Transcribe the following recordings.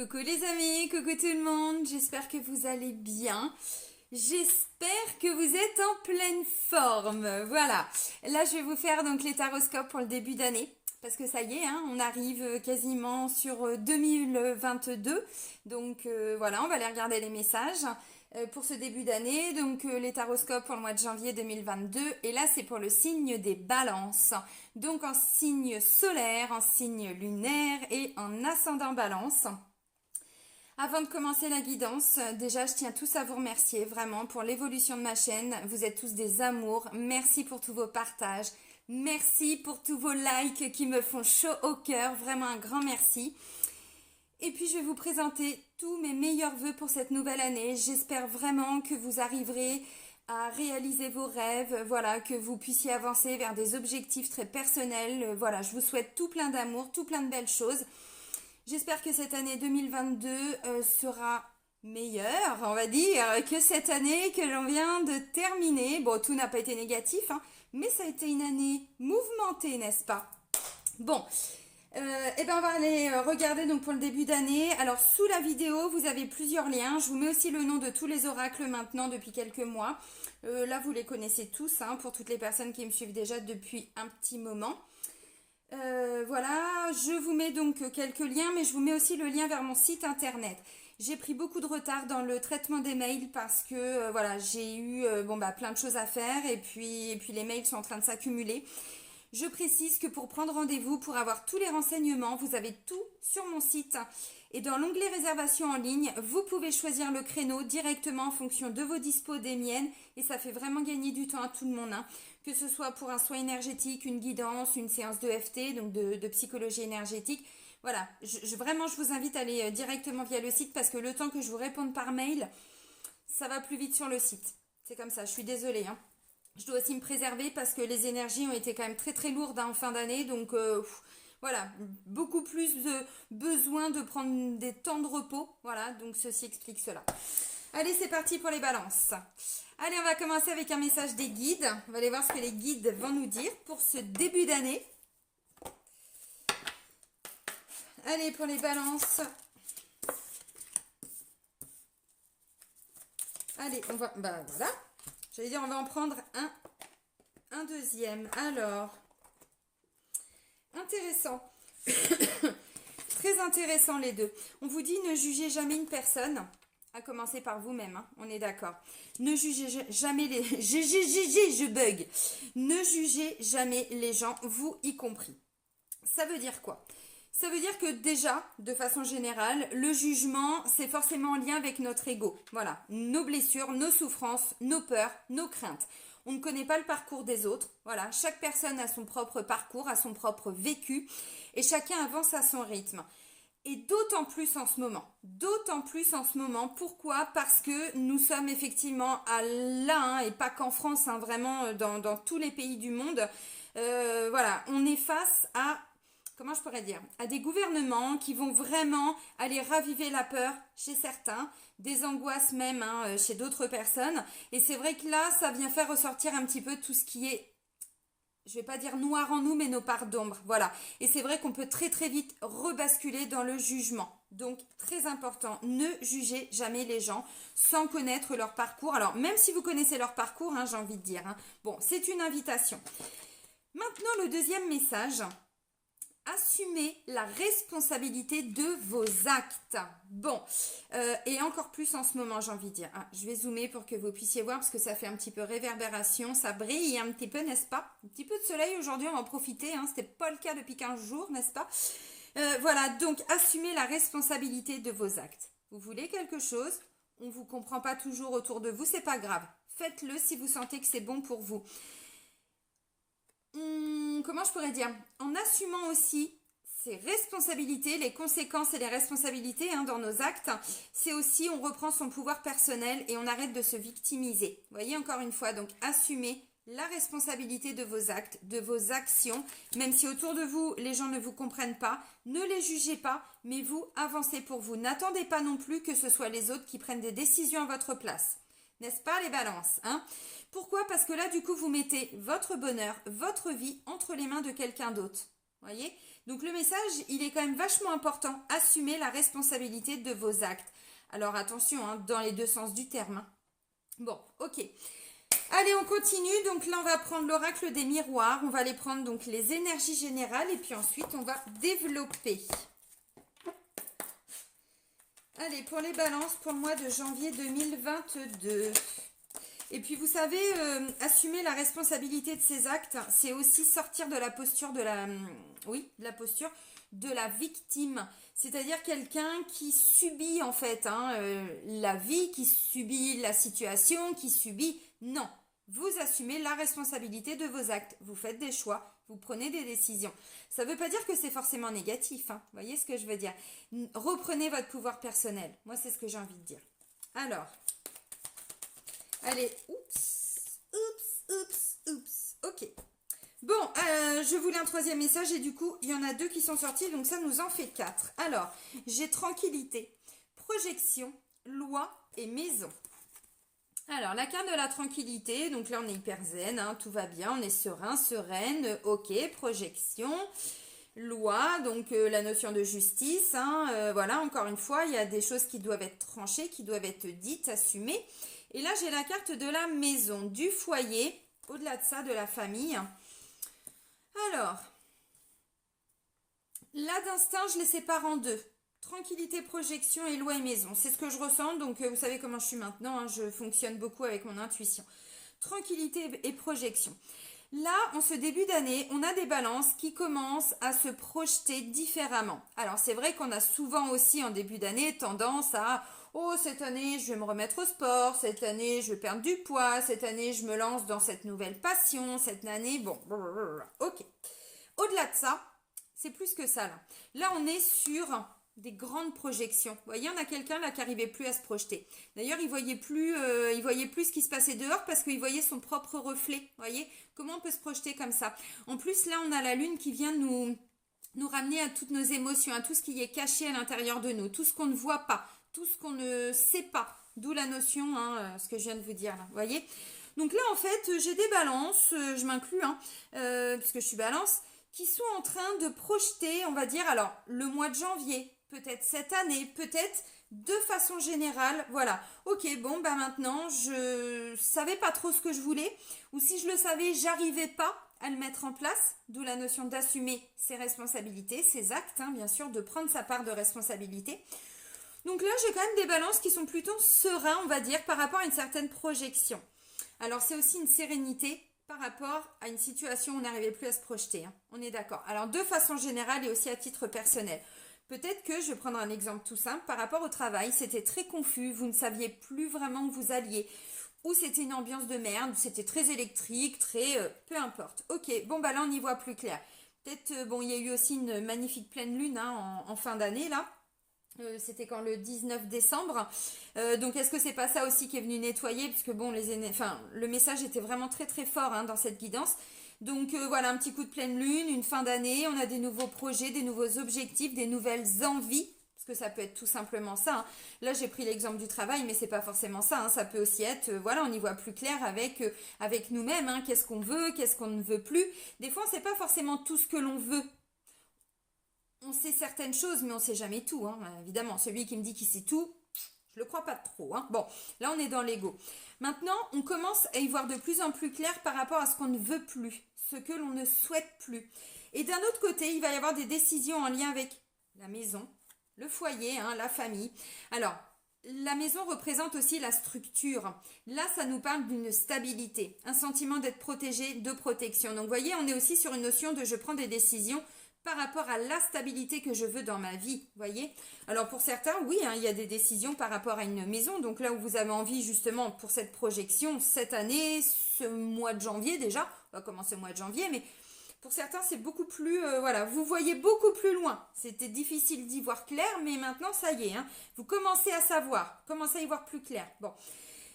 Coucou les amis, coucou tout le monde, j'espère que vous allez bien. J'espère que vous êtes en pleine forme. Voilà, là je vais vous faire donc les taroscopes pour le début d'année. Parce que ça y est, hein, on arrive quasiment sur 2022. Donc voilà, on va aller regarder les messages pour ce début d'année. Donc les taroscopes pour le mois de janvier 2022. Et là, c'est pour le signe des balances. Donc en signe solaire, en signe lunaire et en ascendant balance. Avant de commencer la guidance, déjà je tiens tous à vous remercier vraiment pour l'évolution de ma chaîne. Vous êtes tous des amours. Merci pour tous vos partages. Merci pour tous vos likes qui me font chaud au cœur. Vraiment un grand merci. Et puis je vais vous présenter tous mes meilleurs vœux pour cette nouvelle année. J'espère vraiment que vous arriverez à réaliser vos rêves, voilà, que vous puissiez avancer vers des objectifs très personnels. Voilà, je vous souhaite tout plein d'amour, tout plein de belles choses. J'espère que cette année 2022 sera meilleure, on va dire, que cette année que l'on vient de terminer. Bon, tout n'a pas été négatif, hein, mais ça a été une année mouvementée, n'est-ce pas? Bon, eh ben on va aller regarder donc pour le début d'année. Alors sous la vidéo, vous avez plusieurs liens. Je vous mets aussi le nom de tous les oracles maintenant depuis quelques mois. Là, vous les connaissez tous, hein, pour toutes les personnes qui me suivent déjà depuis un petit moment. Voilà, je vous mets donc quelques liens, mais je vous mets aussi le lien vers mon site internet. J'ai pris beaucoup de retard dans le traitement des mails parce que voilà, j'ai eu plein de choses à faire et puis les mails sont en train de s'accumuler. Je précise que pour prendre rendez-vous, pour avoir tous les renseignements, vous avez tout sur mon site. Et dans l'onglet réservation en ligne, vous pouvez choisir le créneau directement en fonction de vos dispos, des miennes. Et ça fait vraiment gagner du temps à tout le monde, hein. Que ce soit pour un soin énergétique, une guidance, une séance de FT, donc de psychologie énergétique. Voilà, vraiment je vous invite à aller directement via le site parce que le temps que je vous réponde par mail, ça va plus vite sur le site. C'est comme ça, je suis désolée, hein. Je dois aussi me préserver parce que les énergies ont été quand même très très lourdes en fin d'année. Donc voilà, beaucoup plus de besoin de prendre des temps de repos. Voilà, donc ceci explique cela. Allez, c'est parti pour les balances. Allez, on va commencer avec un message des guides. On va aller voir ce que les guides vont nous dire pour ce début d'année. Allez, pour les balances. Allez, on va... Bah voilà. J'allais dire, on va en prendre un deuxième. Alors, intéressant. Très intéressant les deux. On vous dit ne jugez jamais une personne, à commencer par vous-même, hein, on est d'accord. Ne jugez jamais les... Je bug. Ne jugez jamais les gens, vous y compris. Ça veut dire quoi? Ça veut dire que déjà, de façon générale, le jugement, c'est forcément en lien avec notre ego. Voilà, nos blessures, nos souffrances, nos peurs, nos craintes. On ne connaît pas le parcours des autres. Voilà, chaque personne a son propre parcours, a son propre vécu, et chacun avance à son rythme. Et d'autant plus en ce moment. D'autant plus en ce moment. Pourquoi? Parce que nous sommes effectivement à là, hein, et pas qu'en France, hein, vraiment dans tous les pays du monde. Voilà, on est face à... Comment je pourrais dire, à des gouvernements qui vont vraiment aller raviver la peur chez certains, des angoisses même, hein, chez d'autres personnes. Et c'est vrai que là, ça vient faire ressortir un petit peu tout ce qui est, je vais pas dire noir en nous, mais nos parts d'ombre. Voilà. Et c'est vrai qu'on peut très très vite rebasculer dans le jugement. Donc très important, ne jugez jamais les gens sans connaître leur parcours. Alors même si vous connaissez leur parcours, hein, j'ai envie de dire, hein. Bon, c'est une invitation. Maintenant, le deuxième message. Assumez la responsabilité de vos actes. Bon, et encore plus en ce moment, j'ai envie de dire. Ah, je vais zoomer pour que vous puissiez voir parce que ça fait un petit peu réverbération, ça brille un petit peu, n'est-ce pas? Un petit peu de soleil aujourd'hui, on va en profiter, hein. C'était pas le cas depuis 15 jours, n'est-ce pas? Voilà, donc assumez la responsabilité de vos actes. Vous voulez quelque chose, on ne vous comprend pas toujours autour de vous, c'est pas grave. Faites-le si vous sentez que c'est bon pour vous. Comment je pourrais dire, en assumant aussi ses responsabilités, les conséquences et les responsabilités, hein, dans nos actes, c'est aussi on reprend son pouvoir personnel et on arrête de se victimiser. Vous voyez, encore une fois, donc assumez la responsabilité de vos actes, de vos actions, même si autour de vous les gens ne vous comprennent pas, ne les jugez pas, mais vous avancez pour vous. N'attendez pas non plus que ce soit les autres qui prennent des décisions à votre place. N'est-ce pas les balances, hein? Pourquoi? Parce que là, du coup, vous mettez votre bonheur, votre vie entre les mains de quelqu'un d'autre. Voyez? Donc le message, il est quand même vachement important. Assumez la responsabilité de vos actes. Alors attention, hein, dans les deux sens du terme. Hein. Bon, ok. Allez, on continue. Donc là, on va prendre l'oracle des miroirs. On va aller prendre donc les énergies générales et puis ensuite, on va développer. Allez, pour les balances, pour le mois de janvier 2022. Et puis, vous savez, assumer la responsabilité de ses actes, c'est aussi sortir de la posture de la posture de la victime. C'est-à-dire quelqu'un qui subit, en fait, la vie, qui subit la situation, qui subit... Non, vous assumez la responsabilité de vos actes. Vous faites des choix, vous prenez des décisions. Ça ne veut pas dire que c'est forcément négatif. Hein. Vous voyez ce que je veux dire? Reprenez votre pouvoir personnel. Moi, c'est ce que j'ai envie de dire. Alors, allez, oups. Ok. Bon, je voulais un troisième message et du coup, il y en a 2 qui sont sortis, donc ça nous en fait 4. Alors, j'ai tranquillité, projection, loi et maison. Alors, la carte de la tranquillité, donc là on est hyper zen, hein, tout va bien, on est serein, sereine, ok, projection, loi, donc la notion de justice, voilà, encore une fois, il y a des choses qui doivent être tranchées, qui doivent être dites, assumées. Et là, j'ai la carte de la maison, du foyer, au-delà de ça, de la famille. Alors, là d'instinct, je les sépare en 2. Tranquillité, projection et loi et maison. C'est ce que je ressens, donc vous savez comment je suis maintenant, hein, je fonctionne beaucoup avec mon intuition. Tranquillité et projection. Là, en ce début d'année, on a des balances qui commencent à se projeter différemment. Alors, c'est vrai qu'on a souvent aussi en début d'année tendance à « Oh, cette année, je vais me remettre au sport, cette année, je vais perdre du poids, cette année, je me lance dans cette nouvelle passion, cette année, bon, ok. » Au-delà de ça, c'est plus que ça, là. Là, on est sur des grandes projections. Vous voyez, on a quelqu'un là qui n'arrivait plus à se projeter. D'ailleurs, il voyait plus ce qui se passait dehors parce qu'il voyait son propre reflet. Vous voyez, comment on peut se projeter comme ça? En plus, là, on a la lune qui vient nous ramener à toutes nos émotions, à tout ce qui est caché à l'intérieur de nous, tout ce qu'on ne voit pas, tout ce qu'on ne sait pas. D'où la notion, ce que je viens de vous dire là. Vous voyez? Donc là, en fait, j'ai des balances, je m'inclus, puisque je suis balance, qui sont en train de projeter, on va dire, alors, le mois de janvier, peut-être cette année, peut-être de façon générale, voilà. Ok, bon, bah maintenant, je savais pas trop ce que je voulais, ou si je le savais, j'arrivais pas à le mettre en place, d'où la notion d'assumer ses responsabilités, ses actes, bien sûr, de prendre sa part de responsabilité. Donc là, j'ai quand même des balances qui sont plutôt sereins, on va dire, par rapport à une certaine projection. Alors, c'est aussi une sérénité par rapport à une situation où on n'arrivait plus à se projeter. On est d'accord. Alors, de façon générale et aussi à titre personnel. Peut-être que, je vais prendre un exemple tout simple, par rapport au travail, c'était très confus, vous ne saviez plus vraiment où vous alliez, ou c'était une ambiance de merde, c'était très électrique, peu importe. Ok, bon bah là on y voit plus clair. Peut-être, il y a eu aussi une magnifique pleine lune en fin d'année là. C'était quand le 19 décembre. Donc est-ce que c'est pas ça aussi qui est venu nettoyer, puisque bon, le message était vraiment très très fort dans cette guidance. Donc voilà, un petit coup de pleine lune, une fin d'année, on a des nouveaux projets, des nouveaux objectifs, des nouvelles envies, parce que ça peut être tout simplement ça. Là, j'ai pris l'exemple du travail, mais c'est pas forcément ça. Ça peut aussi être, on y voit plus clair avec nous-mêmes. Qu'est-ce qu'on veut, qu'est-ce qu'on ne veut plus. Des fois, on sait pas forcément tout ce que l'on veut. On sait certaines choses, mais on sait jamais tout. Évidemment, celui qui me dit qu'il sait tout, je le crois pas trop. Bon, là, on est dans l'ego. Maintenant, on commence à y voir de plus en plus clair par rapport à ce qu'on ne veut plus, ce que l'on ne souhaite plus. Et d'un autre côté, il va y avoir des décisions en lien avec la maison, le foyer, la famille. Alors, la maison représente aussi la structure. Là, ça nous parle d'une stabilité, un sentiment d'être protégé, de protection. Donc, vous voyez, on est aussi sur une notion de je prends des décisions par rapport à la stabilité que je veux dans ma vie, voyez. Alors pour certains, oui, il y a des décisions par rapport à une maison. Donc là où vous avez envie justement pour cette projection, cette année, ce mois de janvier déjà, on va commencer au mois de janvier, mais pour certains c'est beaucoup plus, vous voyez beaucoup plus loin. C'était difficile d'y voir clair, mais maintenant ça y est, vous commencez à savoir, commencez à y voir plus clair. Bon,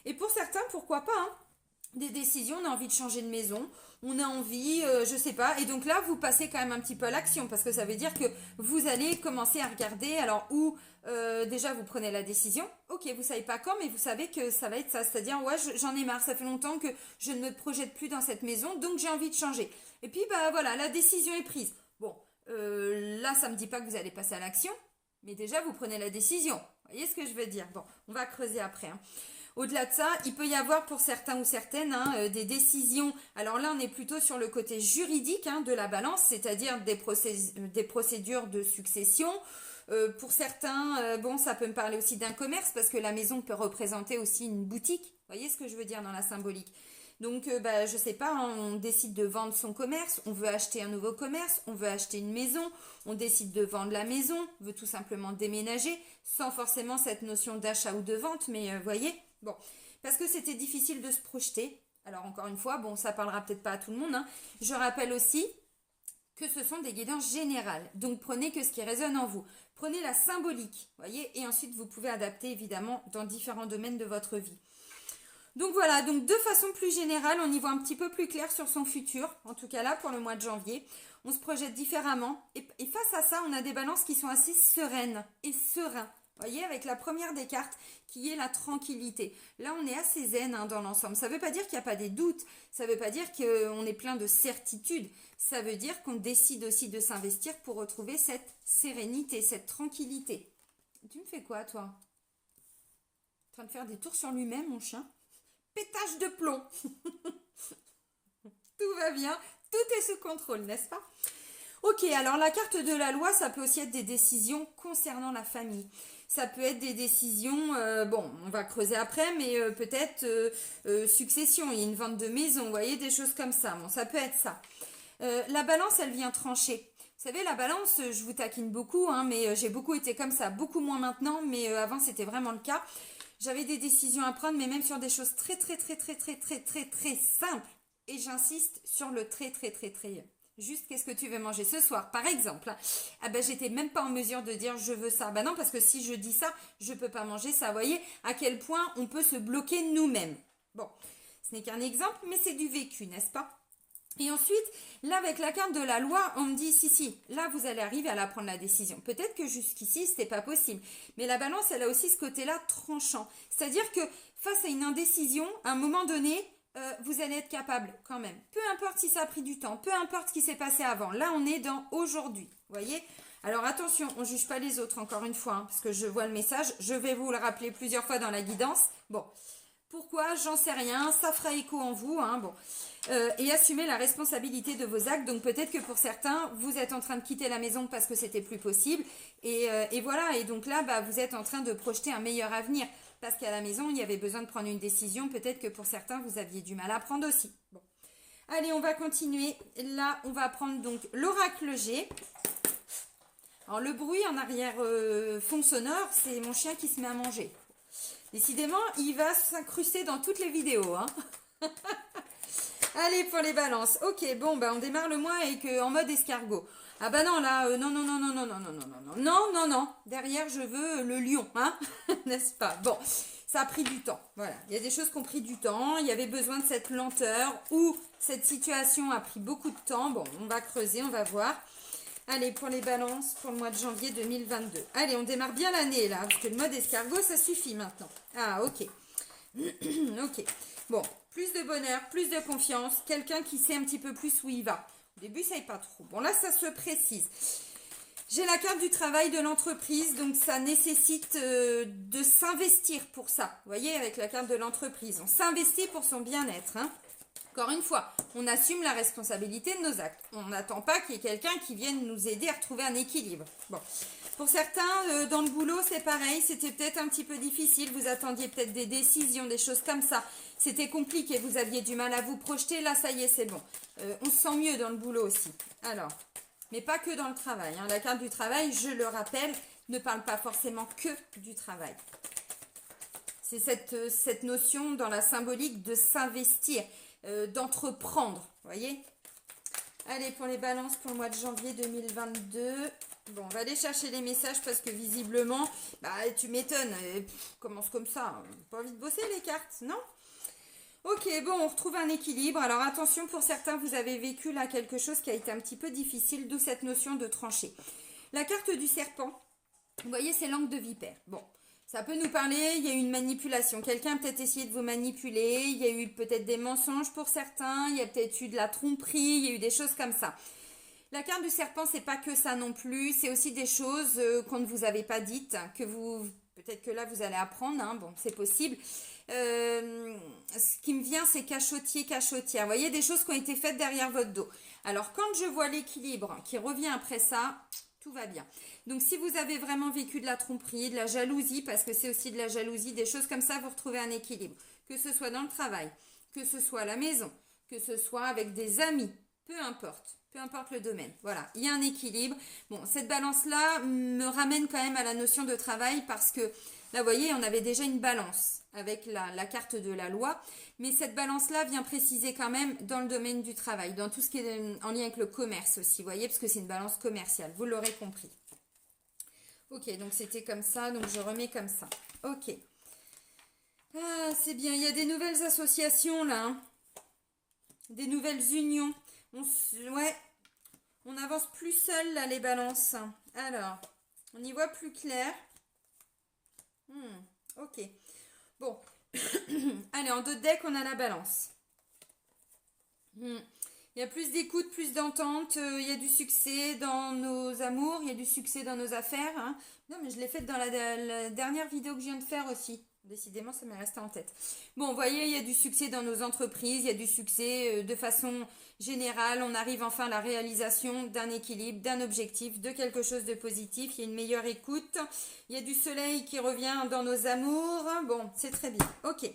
et pour certains, pourquoi pas, des décisions, on a envie de changer de maison, on a envie, je sais pas, et donc là vous passez quand même un petit peu à l'action, parce que ça veut dire que vous allez commencer à regarder, alors où déjà vous prenez la décision, ok, vous savez pas quand, mais vous savez que ça va être ça, c'est-à-dire ouais, j'en ai marre, ça fait longtemps que je ne me projette plus dans cette maison, donc j'ai envie de changer. Et puis bah voilà, la décision est prise. Bon, Là, ça ne me dit pas que vous allez passer à l'action, mais déjà, vous prenez la décision. Vous voyez ce que je veux dire? Bon, on va creuser après. Hein. Au-delà de ça, il peut y avoir pour certains ou certaines des décisions. Alors là, on est plutôt sur le côté juridique de la balance, c'est-à-dire des procédures de succession. Pour certains, bon, ça peut me parler aussi d'un commerce parce que la maison peut représenter aussi une boutique. Vous voyez ce que je veux dire dans la symbolique? Donc, je sais pas, on décide de vendre son commerce, on veut acheter un nouveau commerce, on veut acheter une maison, on décide de vendre la maison, on veut tout simplement déménager, sans forcément cette notion d'achat ou de vente, mais voyez, bon, parce que c'était difficile de se projeter. Alors encore une fois, bon, ça parlera peut-être pas à tout le monde. Je rappelle aussi que ce sont des guidances générales. Donc prenez que ce qui résonne en vous. Prenez la symbolique, voyez, et ensuite vous pouvez adapter évidemment dans différents domaines de votre vie. Donc voilà, donc de façon plus générale, on y voit un petit peu plus clair sur son futur, en tout cas là pour le mois de janvier. On se projette différemment et face à ça, on a des balances qui sont assez sereines et sereins. Vous voyez, avec la première des cartes qui est la tranquillité. Là, on est assez zen dans l'ensemble. Ça ne veut pas dire qu'il n'y a pas des doutes, ça ne veut pas dire qu'on est plein de certitudes. Ça veut dire qu'on décide aussi de s'investir pour retrouver cette sérénité, cette tranquillité. Tu me fais quoi, toi? En train de faire des tours sur lui-même, mon chien? Pétage de plomb. Tout va bien, tout est sous contrôle, n'est-ce pas? Ok, alors la carte de la loi, ça peut aussi être des décisions concernant la famille. Ça peut être des décisions, bon, on va creuser après, mais peut-être succession, il y a une vente de maison, vous voyez, des choses comme ça. Bon, ça peut être ça. La balance, elle vient trancher. Vous savez, la balance, je vous taquine beaucoup, mais j'ai beaucoup été comme ça, beaucoup moins maintenant, mais avant c'était vraiment le cas. J'avais des décisions à prendre, mais même sur des choses très simples. Et j'insiste sur le très. Juste, qu'est-ce que tu veux manger ce soir, par exemple? Ah ben, j'étais même pas en mesure de dire je veux ça. Ben non, parce que si je dis ça, je peux pas manger ça. Vous voyez à quel point on peut se bloquer nous-mêmes. Bon, ce n'est qu'un exemple, mais c'est du vécu, n'est-ce pas? Et ensuite, là, avec la carte de la loi, on me dit, si, là, vous allez arriver à la prendre la décision. Peut-être que jusqu'ici, c'était pas possible. Mais la balance, elle a aussi ce côté-là tranchant. C'est-à-dire que face à une indécision, à un moment donné, vous allez être capable quand même. Peu importe si ça a pris du temps, peu importe ce qui s'est passé avant. Là, on est dans aujourd'hui. Vous voyez? Alors attention, on ne juge pas les autres, encore une fois, parce que je vois le message. Je vais vous le rappeler plusieurs fois dans la guidance. Bon. Pourquoi? J'en sais rien, ça fera écho en vous, bon. Et assumez la responsabilité de vos actes. Donc peut-être que pour certains, vous êtes en train de quitter la maison parce que c'était plus possible. Et voilà, et donc là, vous êtes en train de projeter un meilleur avenir. Parce qu'à la maison, il y avait besoin de prendre une décision. Peut-être que pour certains, vous aviez du mal à prendre aussi. Bon. Allez, on va continuer. Là, on va prendre donc l'oracle G. Alors le bruit en arrière fond sonore, c'est mon chien qui se met à manger. Décidément, il va s'incruster dans toutes les vidéos. Allez, pour les balances. Ok, bon, on démarre le mois avec en mode escargot. Ah bah non, là, non. Derrière, je veux le lion, n'est-ce pas? Bon, ça a pris du temps. Voilà, il y a des choses qui ont pris du temps. Il y avait besoin de cette lenteur ou cette situation a pris beaucoup de temps. Bon, on va creuser, on va voir. Allez, pour les balances, pour le mois de janvier 2022. Allez, on démarre bien l'année, là, parce que le mode escargot, ça suffit maintenant. Ah, ok. Ok. Bon, plus de bonheur, plus de confiance. Quelqu'un qui sait un petit peu plus où il va. Au début, ça n'est pas trop. Bon, là, ça se précise. J'ai la carte du travail de l'entreprise, donc ça nécessite de s'investir pour ça. Vous voyez, avec la carte de l'entreprise, on s'investit pour son bien-être, Encore une fois, on assume la responsabilité de nos actes. On n'attend pas qu'il y ait quelqu'un qui vienne nous aider à retrouver un équilibre. Bon. Pour certains, dans le boulot, c'est pareil. C'était peut-être un petit peu difficile. Vous attendiez peut-être des décisions, des choses comme ça. C'était compliqué. Vous aviez du mal à vous projeter. Là, ça y est, c'est bon. On se sent mieux dans le boulot aussi. Alors, mais pas que dans le travail. La carte du travail, je le rappelle, ne parle pas forcément que du travail. C'est cette notion dans la symbolique de s'investir. D'entreprendre, vous voyez. Allez, pour les balances pour le mois de janvier 2022. Bon, on va aller chercher les messages parce que visiblement, tu m'étonnes, commence comme ça. Pas envie de bosser les cartes, non? Ok, bon, on retrouve un équilibre. Alors attention, pour certains, vous avez vécu là quelque chose qui a été un petit peu difficile, d'où cette notion de trancher. La carte du serpent, vous voyez, c'est l'angle de vipère. Bon. Ça peut nous parler, il y a eu une manipulation. Quelqu'un a peut-être essayé de vous manipuler, il y a eu peut-être des mensonges pour certains, il y a peut-être eu de la tromperie, il y a eu des choses comme ça. La carte du serpent, c'est pas que ça non plus. C'est aussi des choses qu'on ne vous avait pas dites, que vous, peut-être que là vous allez apprendre. Hein, bon, c'est possible. Ce qui me vient, c'est cachotier, cachotière. Vous voyez, des choses qui ont été faites derrière votre dos. Alors, quand je vois l'équilibre qui revient après ça, tout va bien. Donc, si vous avez vraiment vécu de la tromperie, de la jalousie, parce que c'est aussi de la jalousie, des choses comme ça, vous retrouvez un équilibre. Que ce soit dans le travail, que ce soit à la maison, que ce soit avec des amis, peu importe le domaine. Voilà, il y a un équilibre. Bon, cette balance-là me ramène quand même à la notion de travail parce que là, vous voyez, on avait déjà une balance avec la carte de la loi, mais cette balance-là vient préciser quand même dans le domaine du travail, dans tout ce qui est en lien avec le commerce aussi, vous voyez, parce que c'est une balance commerciale, vous l'aurez compris. Ok, donc c'était comme ça, donc je remets comme ça. Ok. Ah, c'est bien, il y a des nouvelles associations là, hein. Des nouvelles unions. Ouais, on avance plus seul là, les balances. Alors, on y voit plus clair. Ok. Bon. Allez, en deux decks, on a la balance. Il y a plus d'écoute, plus d'entente. Il y a du succès dans nos amours. Il y a du succès dans nos affaires. Hein. Non, mais je l'ai fait dans la dernière vidéo que je viens de faire aussi. Décidément, ça m'est resté en tête. Bon, vous voyez, il y a du succès dans nos entreprises. Il y a du succès de façon générale. On arrive enfin à la réalisation d'un équilibre, d'un objectif, de quelque chose de positif. Il y a une meilleure écoute. Il y a du soleil qui revient dans nos amours. Bon, c'est très bien. Ok.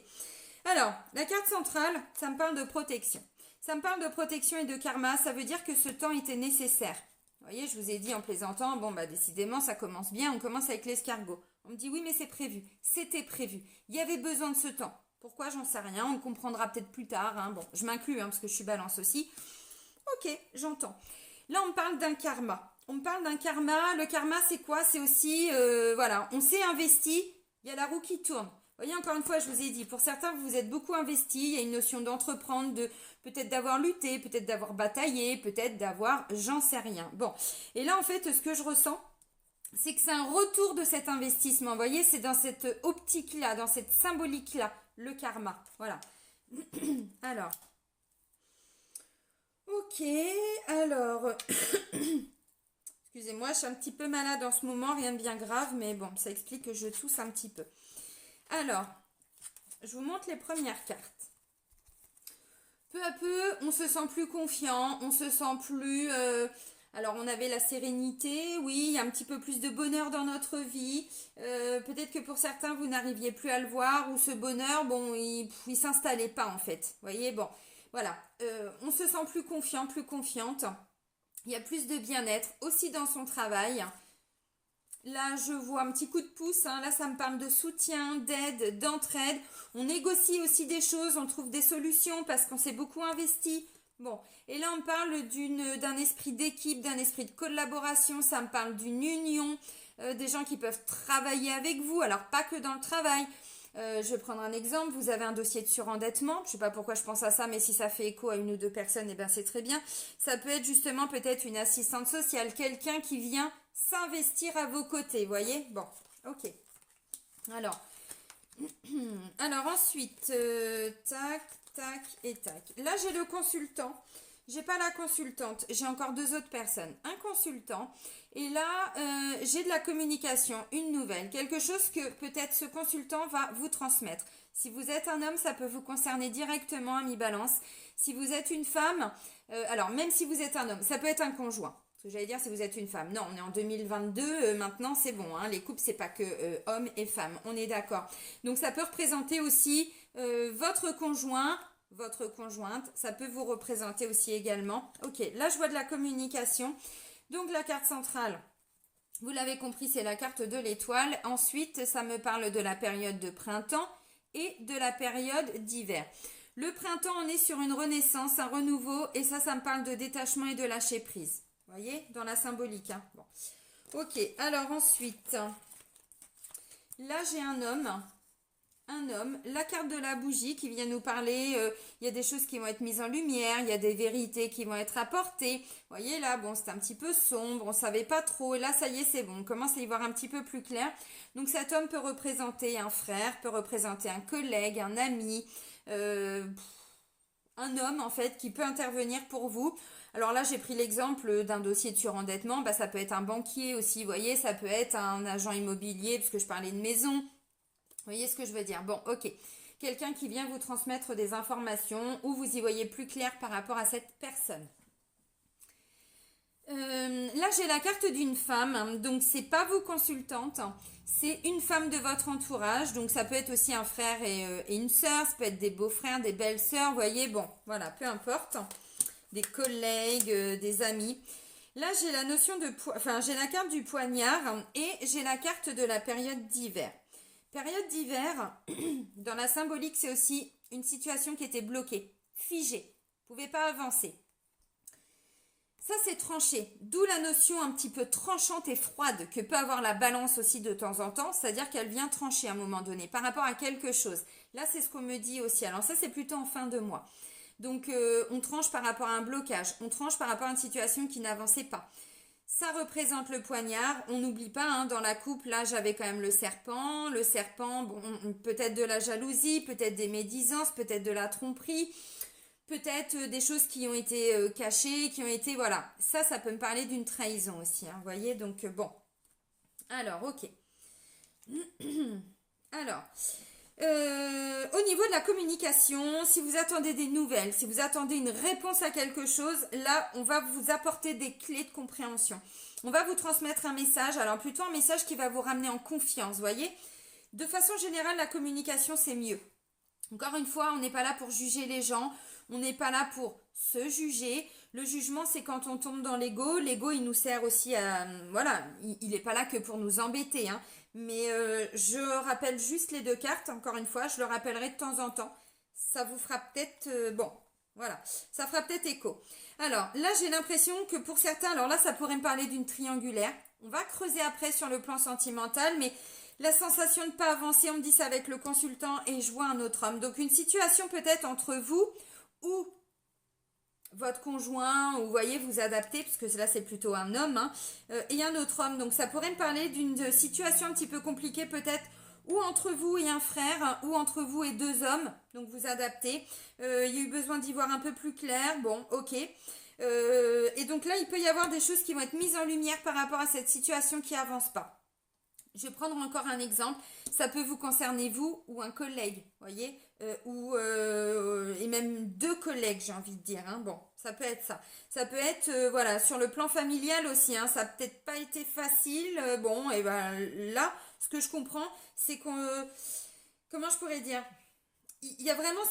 Alors, la carte centrale, ça me parle de protection. Ça me parle de protection et de karma. Ça veut dire que ce temps était nécessaire. Vous voyez, je vous ai dit en plaisantant, bon, bah décidément, ça commence bien. On commence avec l'escargot. On me dit, oui, mais c'est prévu. C'était prévu. Il y avait besoin de ce temps. Pourquoi, j'en sais rien. On comprendra peut-être plus tard. Hein. Bon, je m'inclus, hein, parce que je suis balance aussi. Ok, j'entends. Là, on me parle d'un karma. On me parle d'un karma. Le karma, c'est quoi? C'est aussi, voilà, on s'est investi. Il y a la roue qui tourne. Vous voyez, encore une fois, je vous ai dit, pour certains, vous vous êtes beaucoup investis. Il y a une notion d'entreprendre, de peut-être d'avoir lutté, peut-être d'avoir bataillé, peut-être d'avoir, j'en sais rien. Bon, et là, en fait, ce que je ressens, c'est que c'est un retour de cet investissement. Vous voyez, c'est dans cette optique-là, dans cette symbolique-là, le karma. Voilà. Alors. Ok, alors. Excusez-moi, je suis un petit peu malade en ce moment, rien de bien grave, mais bon, ça explique que je tousse un petit peu. Alors, je vous montre les premières cartes. Peu à peu, on se sent plus confiant, on se sent plus... alors, on avait la sérénité, oui, il y a un petit peu plus de bonheur dans notre vie. Peut-être que pour certains, vous n'arriviez plus à le voir, ou ce bonheur, bon, il ne s'installait pas en fait. Vous voyez, bon, voilà. On se sent plus confiant, plus confiante. Il y a plus de bien-être, aussi dans son travail. Là, je vois un petit coup de pouce. Hein. Là, ça me parle de soutien, d'aide, d'entraide. On négocie aussi des choses, on trouve des solutions parce qu'on s'est beaucoup investi. Bon, et là, on parle d'un esprit d'équipe, d'un esprit de collaboration. Ça me parle d'une union, des gens qui peuvent travailler avec vous. Alors, pas que dans le travail. Je vais prendre un exemple. Vous avez un dossier de surendettement. Je ne sais pas pourquoi je pense à ça, mais si ça fait écho à une ou deux personnes, eh ben c'est très bien. Ça peut être justement peut-être une assistante sociale, quelqu'un qui vient s'investir à vos côtés, voyez. Bon, ok. Alors ensuite, tac, tac et tac. Là, j'ai le consultant. J'ai pas la consultante, j'ai encore deux autres personnes. Un consultant, et là, j'ai de la communication, une nouvelle, quelque chose que peut-être ce consultant va vous transmettre. Si vous êtes un homme, ça peut vous concerner directement, ami Balance. Si vous êtes une femme, alors même si vous êtes un homme, ça peut être un conjoint. Ce que j'allais dire, si vous êtes une femme. Non, on est en 2022, maintenant c'est bon. Hein, les couples, c'est pas que hommes et femmes, on est d'accord. Donc ça peut représenter aussi votre conjoint, votre conjointe, ça peut vous représenter aussi également. Ok, là je vois de la communication. Donc la carte centrale, vous l'avez compris, c'est la carte de l'étoile. Ensuite, ça me parle de la période de printemps et de la période d'hiver. Le printemps, on est sur une renaissance, un renouveau, et ça me parle de détachement et de lâcher prise. Vous voyez, dans la symbolique. Hein. Bon. Ok, alors ensuite, là j'ai un homme, la carte de la bougie qui vient nous parler, il y a des choses qui vont être mises en lumière, il y a des vérités qui vont être apportées. Vous voyez là, bon, c'est un petit peu sombre, on ne savait pas trop, et là ça y est, c'est bon, on commence à y voir un petit peu plus clair. Donc cet homme peut représenter un frère, peut représenter un collègue, un ami, un homme en fait qui peut intervenir pour vous. Alors là, j'ai pris l'exemple d'un dossier de surendettement. Bah, ça peut être un banquier aussi, vous voyez, ça peut être un agent immobilier, parce que je parlais de maison. Vous voyez ce que je veux dire? Bon, ok. Quelqu'un qui vient vous transmettre des informations ou vous y voyez plus clair par rapport à cette personne. Là, j'ai la carte d'une femme, donc c'est pas vous consultante, c'est une femme de votre entourage, donc ça peut être aussi un frère et une sœur, ça peut être des beaux-frères, des belles-sœurs, vous voyez, bon, voilà, peu importe, des collègues, des amis. Là, j'ai la notion de, enfin, j'ai la carte du poignard et j'ai la carte de la période d'hiver. Période d'hiver, dans la symbolique, c'est aussi une situation qui était bloquée, figée, vous ne pouvez pas avancer. Ça, c'est tranché, d'où la notion un petit peu tranchante et froide que peut avoir la balance aussi de temps en temps, c'est-à-dire qu'elle vient trancher à un moment donné par rapport à quelque chose. Là, c'est ce qu'on me dit aussi. Alors ça, c'est plutôt en fin de mois. Donc, on tranche par rapport à un blocage, on tranche par rapport à une situation qui n'avançait pas. Ça représente le poignard. On n'oublie pas, hein, dans la coupe, là, j'avais quand même le serpent. Le serpent, bon, peut-être de la jalousie, peut-être des médisances, peut-être de la tromperie. Peut-être des choses qui ont été cachées, qui ont été, voilà. Ça peut me parler d'une trahison aussi, hein, vous voyez. Donc, bon. Alors, ok. Alors, au niveau de la communication, si vous attendez des nouvelles, si vous attendez une réponse à quelque chose, là, on va vous apporter des clés de compréhension. On va vous transmettre un message, alors plutôt un message qui va vous ramener en confiance, vous voyez. De façon générale, la communication, c'est mieux. Encore une fois, on n'est pas là pour juger les gens, on n'est pas là pour se juger. Le jugement, c'est quand on tombe dans l'ego. L'ego, il nous sert aussi à... Voilà, il n'est pas là que pour nous embêter, hein. Mais je rappelle juste les deux cartes, encore une fois, je le rappellerai de temps en temps. Ça vous fera peut-être... bon, voilà, ça fera peut-être écho. Alors, là, j'ai l'impression que pour certains, alors là, ça pourrait me parler d'une triangulaire. On va creuser après sur le plan sentimental, mais... La sensation de ne pas avancer, on me dit ça avec le consultant et je vois un autre homme. Donc une situation peut-être entre vous ou votre conjoint, ou vous voyez, vous adaptez, parce que là c'est plutôt un homme, hein, et un autre homme. Donc ça pourrait me parler d'une situation un petit peu compliquée peut-être, ou entre vous et un frère, ou entre vous et deux hommes. Donc vous adaptez. Il y a eu besoin d'y voir un peu plus clair. Bon, ok. Et donc là, il peut y avoir des choses qui vont être mises en lumière par rapport à cette situation qui avance pas. Je vais prendre encore un exemple. Ça peut vous concerner vous ou un collègue, voyez, et même deux collègues, j'ai envie de dire. Hein. Bon, ça peut être ça. Ça peut être, voilà, sur le plan familial aussi. Hein, ça n'a peut-être pas été facile. Bon, et ben là, ce que je comprends, c'est qu'on, comment je pourrais dire, il y a vraiment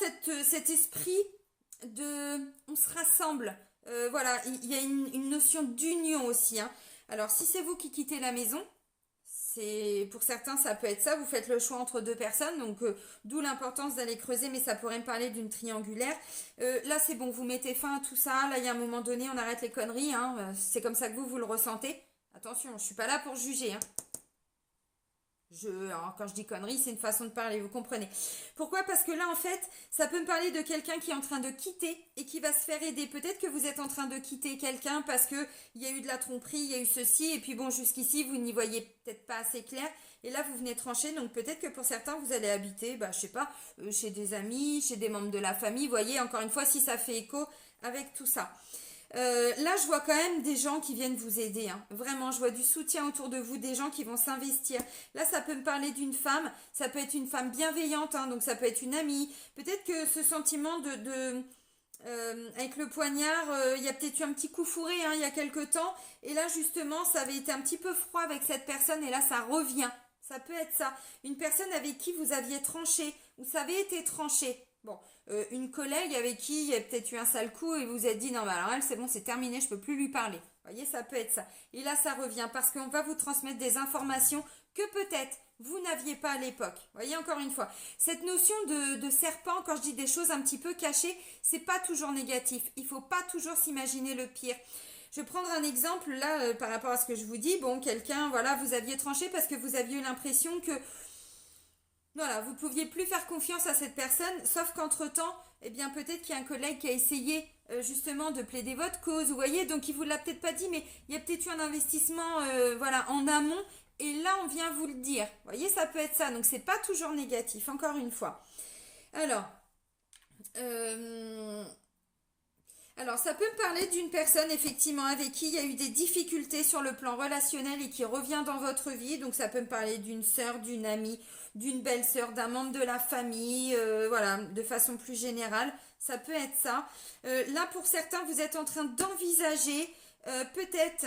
cet esprit de, on se rassemble. Voilà, il y a une notion d'union aussi. Hein. Alors, si c'est vous qui quittez la maison. Pour certains, ça peut être ça. Vous faites le choix entre deux personnes, donc d'où l'importance d'aller creuser, mais ça pourrait me parler d'une triangulaire. Là, c'est bon, vous mettez fin à tout ça. Là, il y a un moment donné, on arrête les conneries. Hein. C'est comme ça que vous le ressentez. Attention, je ne suis pas là pour juger. Hein. Alors, quand je dis conneries, c'est une façon de parler, vous comprenez. Pourquoi? Parce que là, en fait, ça peut me parler de quelqu'un qui est en train de quitter et qui va se faire aider. Peut-être que vous êtes en train de quitter quelqu'un parce que il y a eu de la tromperie, il y a eu ceci, et puis bon, jusqu'ici, vous n'y voyez peut-être pas assez clair. Et là, vous venez trancher, donc peut-être que pour certains, vous allez habiter, bah, je sais pas, chez des amis, chez des membres de la famille. Vous voyez, encore une fois, si ça fait écho avec tout ça. Là, je vois quand même des gens qui viennent vous aider. Hein. Vraiment, je vois du soutien autour de vous, des gens qui vont s'investir. Là, ça peut me parler d'une femme. Ça peut être une femme bienveillante, hein, donc ça peut être une amie. Peut-être que ce sentiment avec le poignard, il y a peut-être eu un petit coup fourré hein, il y a quelque temps. Et là, justement, ça avait été un petit peu froid avec cette personne. Et là, ça revient. Ça peut être ça. Une personne avec qui vous aviez tranché, ou ça avait été tranché. Bon, une collègue avec qui il y a peut-être eu un sale coup et vous vous êtes dit non mais alors elle c'est bon c'est terminé, je peux plus lui parler. Vous voyez, ça peut être ça. Et là ça revient parce qu'on va vous transmettre des informations que peut-être vous n'aviez pas à l'époque. Vous voyez, encore une fois, cette notion de serpent, quand je dis des choses un petit peu cachées, c'est pas toujours négatif. Il faut pas toujours s'imaginer le pire. Je vais prendre un exemple là par rapport à ce que je vous dis. Bon, quelqu'un, voilà, vous aviez tranché parce que vous aviez eu l'impression que voilà, vous ne pouviez plus faire confiance à cette personne, sauf qu'entre-temps, eh bien peut-être qu'il y a un collègue qui a essayé justement de plaider votre cause, vous voyez, donc il ne vous l'a peut-être pas dit, mais il y a peut-être eu un investissement voilà, en amont, et là on vient vous le dire. Vous voyez, ça peut être ça, donc c'est pas toujours négatif, encore une fois. Alors, Euh, Alors, ça peut me parler d'une personne, effectivement, avec qui il y a eu des difficultés sur le plan relationnel et qui revient dans votre vie. Donc, ça peut me parler d'une sœur, d'une amie, d'une belle-sœur, d'un membre de la famille, voilà, de façon plus générale. Ça peut être ça. Là, pour certains, vous êtes en train d'envisager peut-être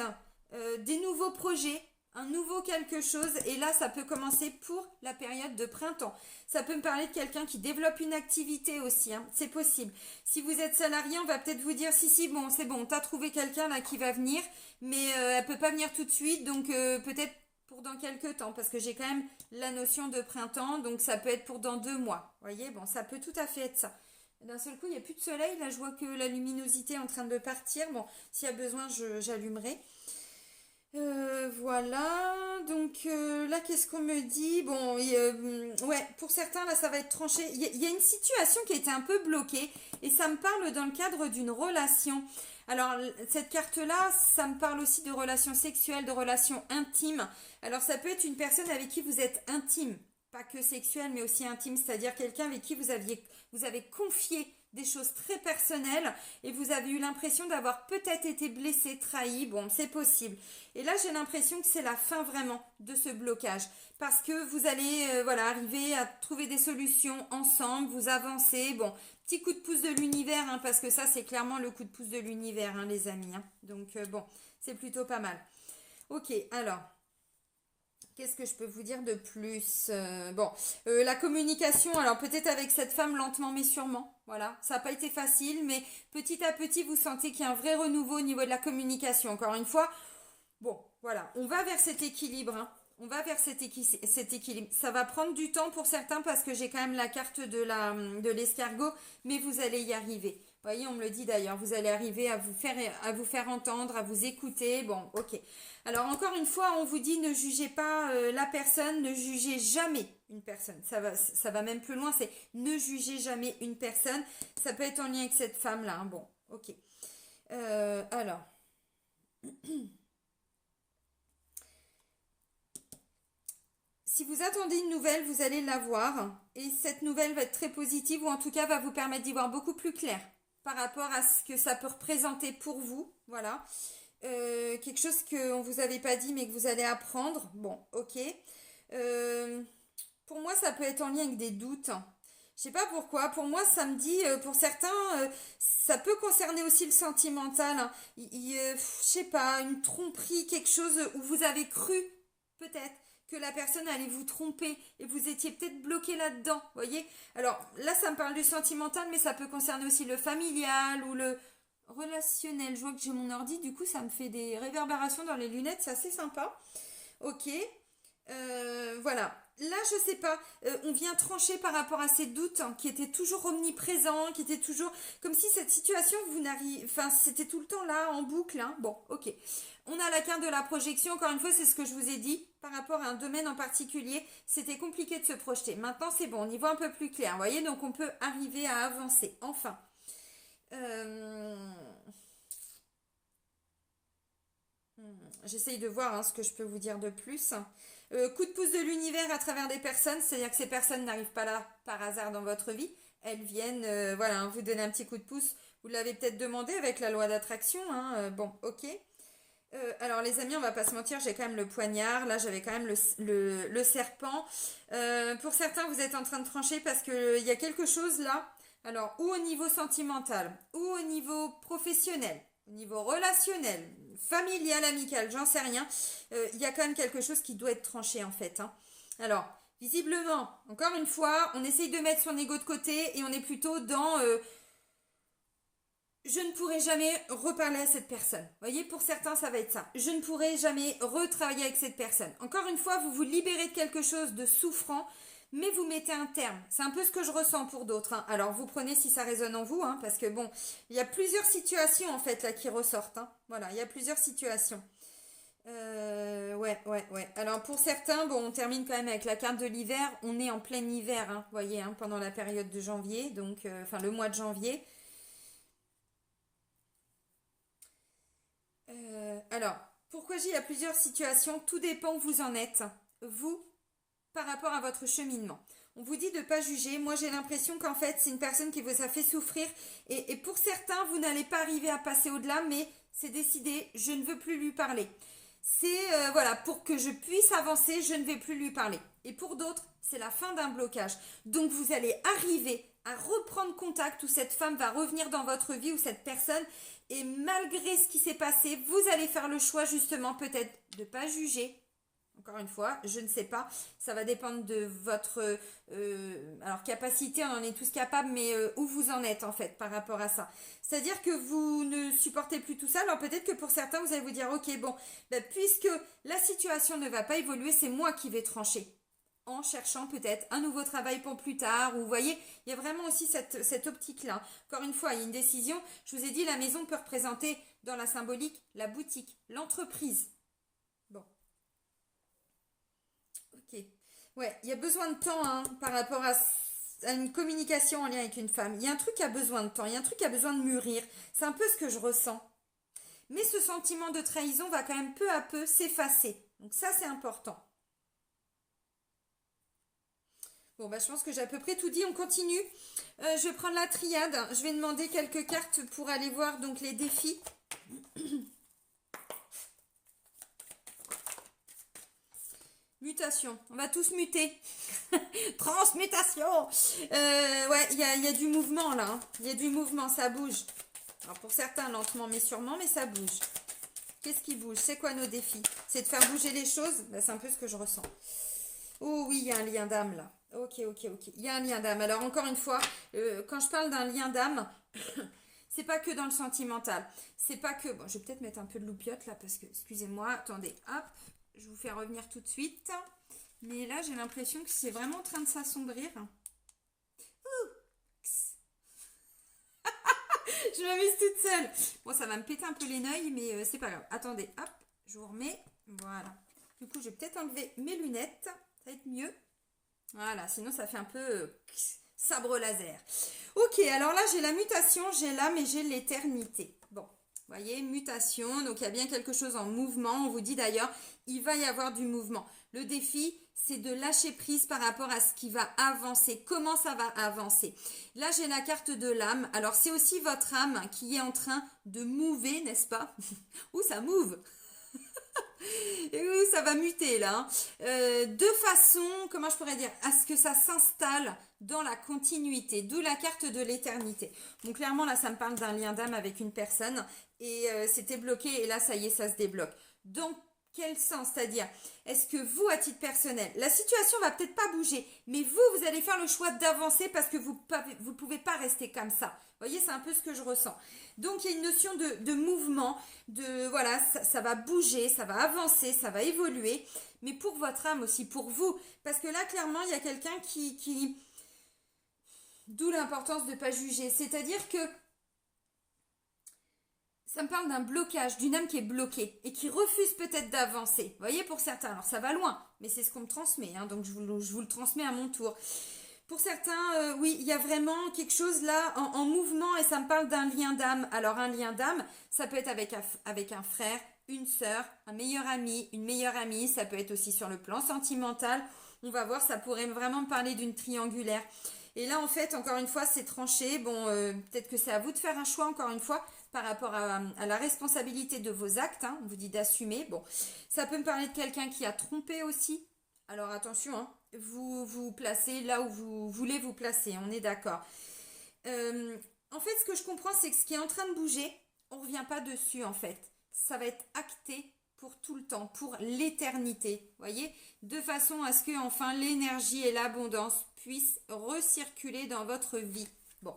des nouveaux projets, un nouveau quelque chose. Et là, ça peut commencer pour la période de printemps. Ça peut me parler de quelqu'un qui développe une activité aussi, hein, c'est possible. Si vous êtes salarié, on va peut-être vous dire si bon, c'est bon, t'as trouvé quelqu'un là qui va venir, mais elle peut pas venir tout de suite, donc peut-être pour dans quelques temps, parce que j'ai quand même la notion de printemps, donc ça peut être pour dans 2 mois. Vous voyez, bon, ça peut tout à fait être ça. D'un seul coup, il n'y a plus de soleil, là je vois que la luminosité est en train de partir. Bon, s'il y a besoin, j'allumerai. Voilà, donc là, qu'est-ce qu'on me dit? Bon, ouais, pour certains, là, ça va être tranché. Il y a une situation qui a été un peu bloquée et ça me parle dans le cadre d'une relation. Alors, cette carte-là, ça me parle aussi de relations sexuelles, de relations intimes. Alors, ça peut être une personne avec qui vous êtes intime, pas que sexuelle, mais aussi intime, c'est-à-dire quelqu'un avec qui vous avez confié des choses très personnelles et vous avez eu l'impression d'avoir peut-être été blessé, trahi, bon, c'est possible. Et là, j'ai l'impression que c'est la fin vraiment de ce blocage parce que vous allez voilà, arriver à trouver des solutions ensemble, vous avancez, bon, petit coup de pouce de l'univers, hein, parce que ça, c'est clairement le coup de pouce de l'univers, hein, les amis, hein. Donc, bon, c'est plutôt pas mal. Ok, alors, qu'est-ce que je peux vous dire de plus? Bon, la communication, alors peut-être avec cette femme lentement mais sûrement. Voilà, ça n'a pas été facile, mais petit à petit, vous sentez qu'il y a un vrai renouveau au niveau de la communication. Encore une fois, bon, voilà, on va vers cet équilibre, hein. On va vers cet équilibre. Ça va prendre du temps pour certains parce que j'ai quand même la carte de l'escargot, mais vous allez y arriver. Vous voyez, on me le dit d'ailleurs, vous allez arriver à vous faire entendre, à vous écouter. Bon, ok. Alors encore une fois, on vous dit ne jugez pas la personne, ne jugez jamais une personne. Ça va même plus loin, c'est ne jugez jamais une personne. Ça peut être en lien avec cette femme-là, hein. Bon, ok. Alors. Si vous attendez une nouvelle, vous allez l'avoir. Et cette nouvelle va être très positive ou en tout cas va vous permettre d'y voir beaucoup plus clair par rapport à ce que ça peut représenter pour vous. Voilà. Quelque chose qu'on ne vous avait pas dit mais que vous allez apprendre. Bon, ok. Pour moi, ça peut être en lien avec des doutes. Je sais pas pourquoi. Pour moi, ça me dit, pour certains, ça peut concerner aussi le sentimental, hein. Je sais pas, une tromperie, quelque chose où vous avez cru, peut-être, que la personne allait vous tromper et vous étiez peut-être bloqué là-dedans, voyez. Alors là, ça me parle du sentimental, mais ça peut concerner aussi le familial ou le relationnel. Je vois que j'ai mon ordi, du coup, ça me fait des réverbérations dans les lunettes, c'est assez sympa. Ok. Voilà. Là, je sais pas. On vient trancher par rapport à ces doutes, hein, qui étaient toujours omniprésents, qui étaient toujours comme si cette situation vous n'arrive, enfin, c'était tout le temps là en boucle, hein. Bon, ok. On a la carte de la projection. Encore une fois, c'est ce que je vous ai dit par rapport à un domaine en particulier. C'était compliqué de se projeter. Maintenant, c'est bon. On y voit un peu plus clair. Vous voyez, donc on peut arriver à avancer. Enfin. J'essaye de voir, hein, ce que je peux vous dire de plus. Coup de pouce de l'univers à travers des personnes, c'est-à-dire que ces personnes n'arrivent pas là par hasard dans votre vie. Elles viennent, voilà, hein, vous donner un petit coup de pouce. Vous l'avez peut-être demandé avec la loi d'attraction, hein, bon, ok. Alors les amis, on va pas se mentir, j'ai quand même le poignard. Là, j'avais quand même le serpent. Pour certains, vous êtes en train de trancher parce que il y a quelque chose là. Alors, ou au niveau sentimental, ou au niveau professionnel, au niveau relationnel, familial, amical, j'en sais rien. Il y a quand même quelque chose qui doit être tranché en fait, hein. Alors, visiblement, encore une fois, on essaye de mettre son ego de côté et on est plutôt dans je ne pourrai jamais reparler à cette personne. Vous voyez, pour certains, ça va être ça. Je ne pourrai jamais retravailler avec cette personne. Encore une fois, vous vous libérez de quelque chose de souffrant, mais vous mettez un terme. C'est un peu ce que je ressens pour d'autres, hein. Alors, vous prenez si ça résonne en vous, hein, parce que bon, il y a plusieurs situations, en fait, là, qui ressortent, hein. Voilà, il y a plusieurs situations. Ouais. Alors, pour certains, bon, on termine quand même avec la carte de l'hiver. On est en plein hiver, hein, vous voyez, hein, pendant la période de janvier, donc, enfin, le mois de janvier. Alors, pourquoi j'ai il y a plusieurs situations, tout dépend où vous en êtes, vous, par rapport à votre cheminement. On vous dit de ne pas juger. Moi, j'ai l'impression qu'en fait, c'est une personne qui vous a fait souffrir. Et pour certains, vous n'allez pas arriver à passer au-delà, mais c'est décidé, je ne veux plus lui parler. C'est, voilà, pour que je puisse avancer, je ne vais plus lui parler. Et pour d'autres, c'est la fin d'un blocage. Donc, vous allez arriver à reprendre contact où cette femme va revenir dans votre vie, ou cette personne. Et malgré ce qui s'est passé, vous allez faire le choix, justement, peut-être de ne pas juger. Encore une fois, je ne sais pas, ça va dépendre de votre alors capacité, on en est tous capables, mais où vous en êtes en fait par rapport à ça. C'est-à-dire que vous ne supportez plus tout ça, alors peut-être que pour certains, vous allez vous dire, ok, bon, ben, puisque la situation ne va pas évoluer, c'est moi qui vais trancher. En cherchant peut-être un nouveau travail pour plus tard, ou vous voyez, il y a vraiment aussi cette optique-là. Encore une fois, il y a une décision, je vous ai dit, la maison peut représenter dans la symbolique la boutique, l'entreprise. Bon. Ok. Ouais, il y a besoin de temps hein, par rapport à une communication en lien avec une femme. Il y a un truc qui a besoin de temps, il y a un truc qui a besoin de mûrir. C'est un peu ce que je ressens. Mais ce sentiment de trahison va quand même peu à peu s'effacer. Donc ça, c'est important. Bon, bah, je pense que j'ai à peu près tout dit. On continue. Je vais prendre la triade. Je vais demander quelques cartes pour aller voir donc les défis. Mutation. On va tous muter. Transmutation. Ouais, il y a du mouvement là. Il y a du mouvement, ça bouge. Alors pour certains, lentement mais sûrement, mais ça bouge. Qu'est-ce qui bouge? C'est quoi nos défis? C'est de faire bouger les choses? Bah, c'est un peu ce que je ressens. Oh oui, il y a un lien d'âme là. Ok. Il y a un lien d'âme. Alors encore une fois, quand je parle d'un lien d'âme, c'est pas que dans le sentimental. C'est pas que... Bon, je vais peut-être mettre un peu de loupiote là parce que, excusez-moi, attendez, hop, je vous fais revenir tout de suite. Mais là, j'ai l'impression que c'est vraiment en train de s'assombrir. Je m'amuse toute seule. Bon, ça va me péter un peu les neuils, mais c'est pas grave. Attendez, hop, je vous remets. Voilà. Du coup, je vais peut-être enlever mes lunettes. Ça va être mieux. Voilà, sinon ça fait un peu sabre laser. Ok, alors là, j'ai la mutation, j'ai l'âme et j'ai l'éternité. Bon, vous voyez, mutation, donc il y a bien quelque chose en mouvement. On vous dit d'ailleurs, il va y avoir du mouvement. Le défi, c'est de lâcher prise par rapport à ce qui va avancer. Comment ça va avancer? Là, j'ai la carte de l'âme. Alors, c'est aussi votre âme qui est en train de mouver, n'est-ce pas? Ouh, ça move. Et oui, ça va muter là. De façon, comment je pourrais dire, à ce que ça s'installe dans la continuité, d'où la carte de l'éternité. Donc clairement là, ça me parle d'un lien d'âme avec une personne et c'était bloqué et là, ça y est, ça se débloque. Dans quel sens? C'est-à-dire, est-ce que vous, à titre personnel, la situation va peut-être pas bouger, mais vous allez faire le choix d'avancer parce que vous pouvez pas rester comme ça. Vous voyez, c'est un peu ce que je ressens. Donc, il y a une notion de mouvement, de voilà, ça va bouger, ça va avancer, ça va évoluer, mais pour votre âme aussi, pour vous. Parce que là, clairement, il y a quelqu'un qui... D'où l'importance de ne pas juger. C'est-à-dire que ça me parle d'un blocage, d'une âme qui est bloquée et qui refuse peut-être d'avancer. Vous voyez, pour certains, alors ça va loin, mais c'est ce qu'on me transmet, hein, donc je vous le transmets à mon tour. Pour certains, oui, il y a vraiment quelque chose là en mouvement et ça me parle d'un lien d'âme. Alors un lien d'âme, ça peut être avec un frère, une sœur, un meilleur ami, une meilleure amie, ça peut être aussi sur le plan sentimental. On va voir, ça pourrait vraiment me parler d'une triangulaire. Et là, en fait, encore une fois, c'est tranché. Bon, peut-être que c'est à vous de faire un choix, encore une fois, par rapport à la responsabilité de vos actes. Hein. On vous dit d'assumer. Bon, ça peut me parler de quelqu'un qui a trompé aussi. Alors attention, hein, vous vous placez là où vous voulez vous placer, on est d'accord. En fait, ce que je comprends, c'est que ce qui est en train de bouger, on ne revient pas dessus en fait. Ça va être acté pour tout le temps, pour l'éternité, voyez, de façon à ce que enfin l'énergie et l'abondance puissent recirculer dans votre vie. Bon,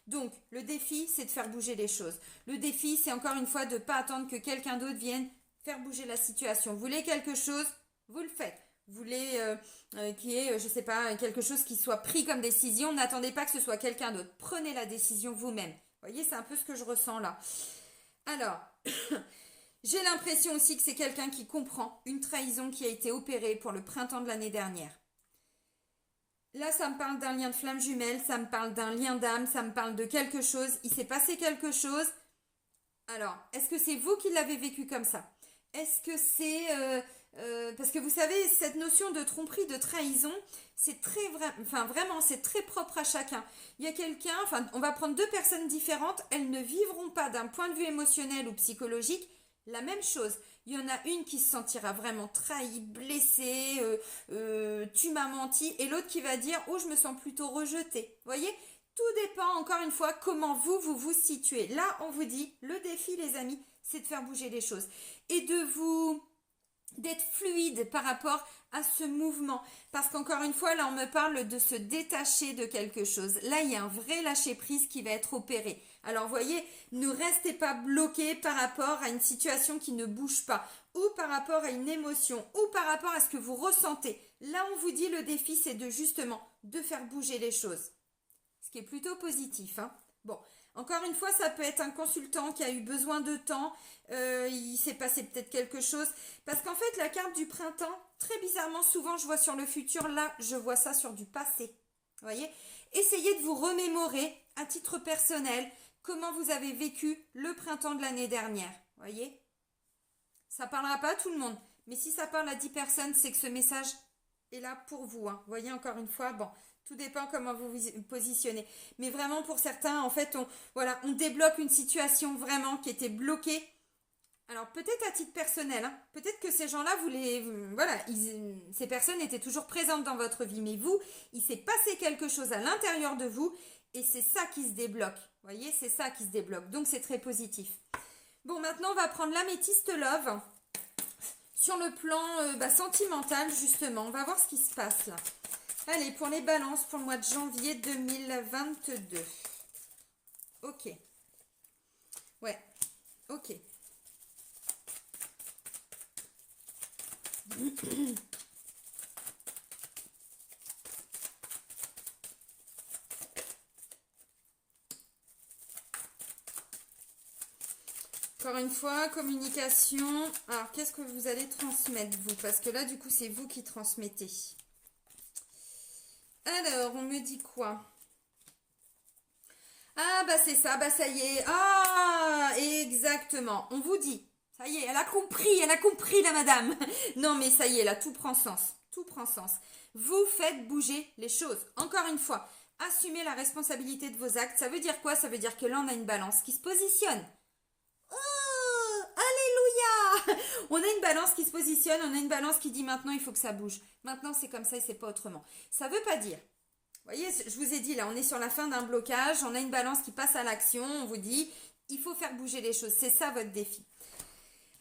donc le défi, c'est de faire bouger les choses. Le défi, c'est encore une fois de ne pas attendre que quelqu'un d'autre vienne faire bouger la situation. Vous voulez quelque chose, vous le faites. Vous voulez qu'il y ait, je ne sais pas, quelque chose qui soit pris comme décision, n'attendez pas que ce soit quelqu'un d'autre. Prenez la décision vous-même. Vous voyez, c'est un peu ce que je ressens là. Alors, j'ai l'impression aussi que c'est quelqu'un qui comprend une trahison qui a été opérée pour le printemps de l'année dernière. Là, ça me parle d'un lien de flamme jumelle, ça me parle d'un lien d'âme, ça me parle de quelque chose. Il s'est passé quelque chose. Alors, est-ce que c'est vous qui l'avez vécu comme ça? Est-ce que c'est Parce que vous savez, cette notion de tromperie, de trahison, c'est très vrai, enfin vraiment, c'est très propre à chacun. Il y a quelqu'un, enfin, on va prendre deux personnes différentes, elles ne vivront pas d'un point de vue émotionnel ou psychologique la même chose. Il y en a une qui se sentira vraiment trahie, blessée, tu m'as menti, et l'autre qui va dire, oh, je me sens plutôt rejetée. Vous voyez, tout dépend, encore une fois, comment vous situez. Là, on vous dit, le défi, les amis, c'est de faire bouger les choses. Et d'être fluide par rapport à ce mouvement. Parce qu'encore une fois, là, on me parle de se détacher de quelque chose. Là, il y a un vrai lâcher-prise qui va être opéré. Alors, voyez, ne restez pas bloqué par rapport à une situation qui ne bouge pas, ou par rapport à une émotion, ou par rapport à ce que vous ressentez. Là, on vous dit, le défi, c'est de justement, de faire bouger les choses. Ce qui est plutôt positif, hein. Bon, encore une fois, ça peut être un consultant qui a eu besoin de temps, il s'est passé peut-être quelque chose. Parce qu'en fait, la carte du printemps, très bizarrement, souvent je vois sur le futur, là, je vois ça sur du passé. Vous voyez? Essayez de vous remémorer, à titre personnel, comment vous avez vécu le printemps de l'année dernière. Vous voyez? Ça ne parlera pas à tout le monde. Mais si ça parle à 10 personnes, c'est que ce message est là pour vous, hein. Vous voyez, encore une fois, bon... Tout dépend comment vous vous positionnez. Mais vraiment, pour certains, en fait, on débloque une situation vraiment qui était bloquée. Alors, peut-être à titre personnel, hein, peut-être que ces gens-là, ces personnes étaient toujours présentes dans votre vie. Mais vous, il s'est passé quelque chose à l'intérieur de vous et c'est ça qui se débloque. Vous voyez, c'est ça qui se débloque. Donc, c'est très positif. Bon, maintenant, on va prendre l'améthyste love. Sur le plan sentimental, justement, on va voir ce qui se passe là. Allez, pour les balances, pour le mois de janvier 2022. Ok. Ouais, ok. Encore une fois, communication. Alors, qu'est-ce que vous allez transmettre, vous? Parce que là, du coup, c'est vous qui transmettez. Alors, on me dit quoi? Ah, bah c'est ça, bah ça y est. Ah, exactement. On vous dit. Ça y est, elle a compris la madame. Non, mais ça y est, là, tout prend sens. Tout prend sens. Vous faites bouger les choses. Encore une fois, assumez la responsabilité de vos actes. Ça veut dire quoi? Ça veut dire que là, on a une balance qui se positionne. Oh, alléluia! On a une balance qui se positionne, on a une balance qui dit maintenant, il faut que ça bouge. Maintenant, c'est comme ça et c'est pas autrement. Ça veut pas dire. Vous voyez, je vous ai dit, là, on est sur la fin d'un blocage, on a une balance qui passe à l'action, on vous dit, il faut faire bouger les choses. C'est ça votre défi.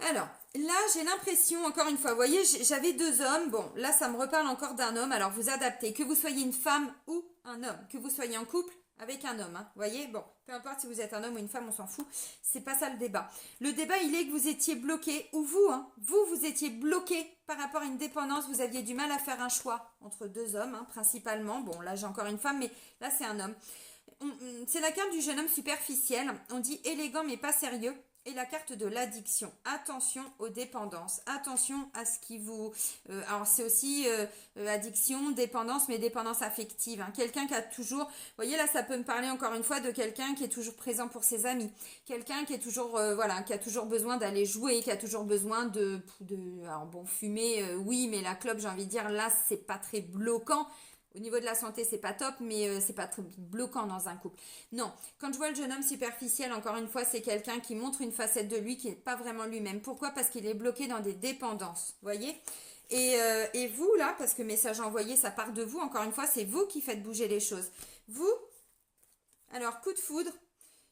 Alors, là, j'ai l'impression, encore une fois, vous voyez, j'avais deux hommes. Bon, là, ça me reparle encore d'un homme. Alors, vous adaptez, que vous soyez une femme ou un homme, que vous soyez en couple avec un homme. Hein. Vous voyez, bon, peu importe si vous êtes un homme ou une femme, on s'en fout. C'est pas ça le débat. Le débat, il est que vous étiez bloqué, ou vous, hein, vous étiez bloqué par rapport à une dépendance. Vous aviez du mal à faire un choix entre deux hommes, hein, principalement. Bon, là, j'ai encore une femme, mais là, c'est un homme. C'est la carte du jeune homme superficiel. On dit élégant, mais pas sérieux. Et la carte de l'addiction. Attention aux dépendances. Attention à ce qui vous... alors, c'est aussi addiction, dépendance, mais dépendance affective. Hein. Quelqu'un qui a toujours... Vous voyez, là, ça peut me parler encore une fois de quelqu'un qui est toujours présent pour ses amis. Quelqu'un qui est toujours... qui a toujours besoin d'aller jouer, qui a toujours besoin de alors, bon, fumer, oui, mais la clope, j'ai envie de dire, là, c'est pas très bloquant. Au niveau de la santé, c'est pas top, mais c'est pas très bloquant dans un couple. Non, quand je vois le jeune homme superficiel, encore une fois, c'est quelqu'un qui montre une facette de lui qui n'est pas vraiment lui-même. Pourquoi? Parce qu'il est bloqué dans des dépendances, voyez? Et vous, là, parce que message envoyé, ça part de vous, encore une fois, c'est vous qui faites bouger les choses. Vous, alors, coup de foudre,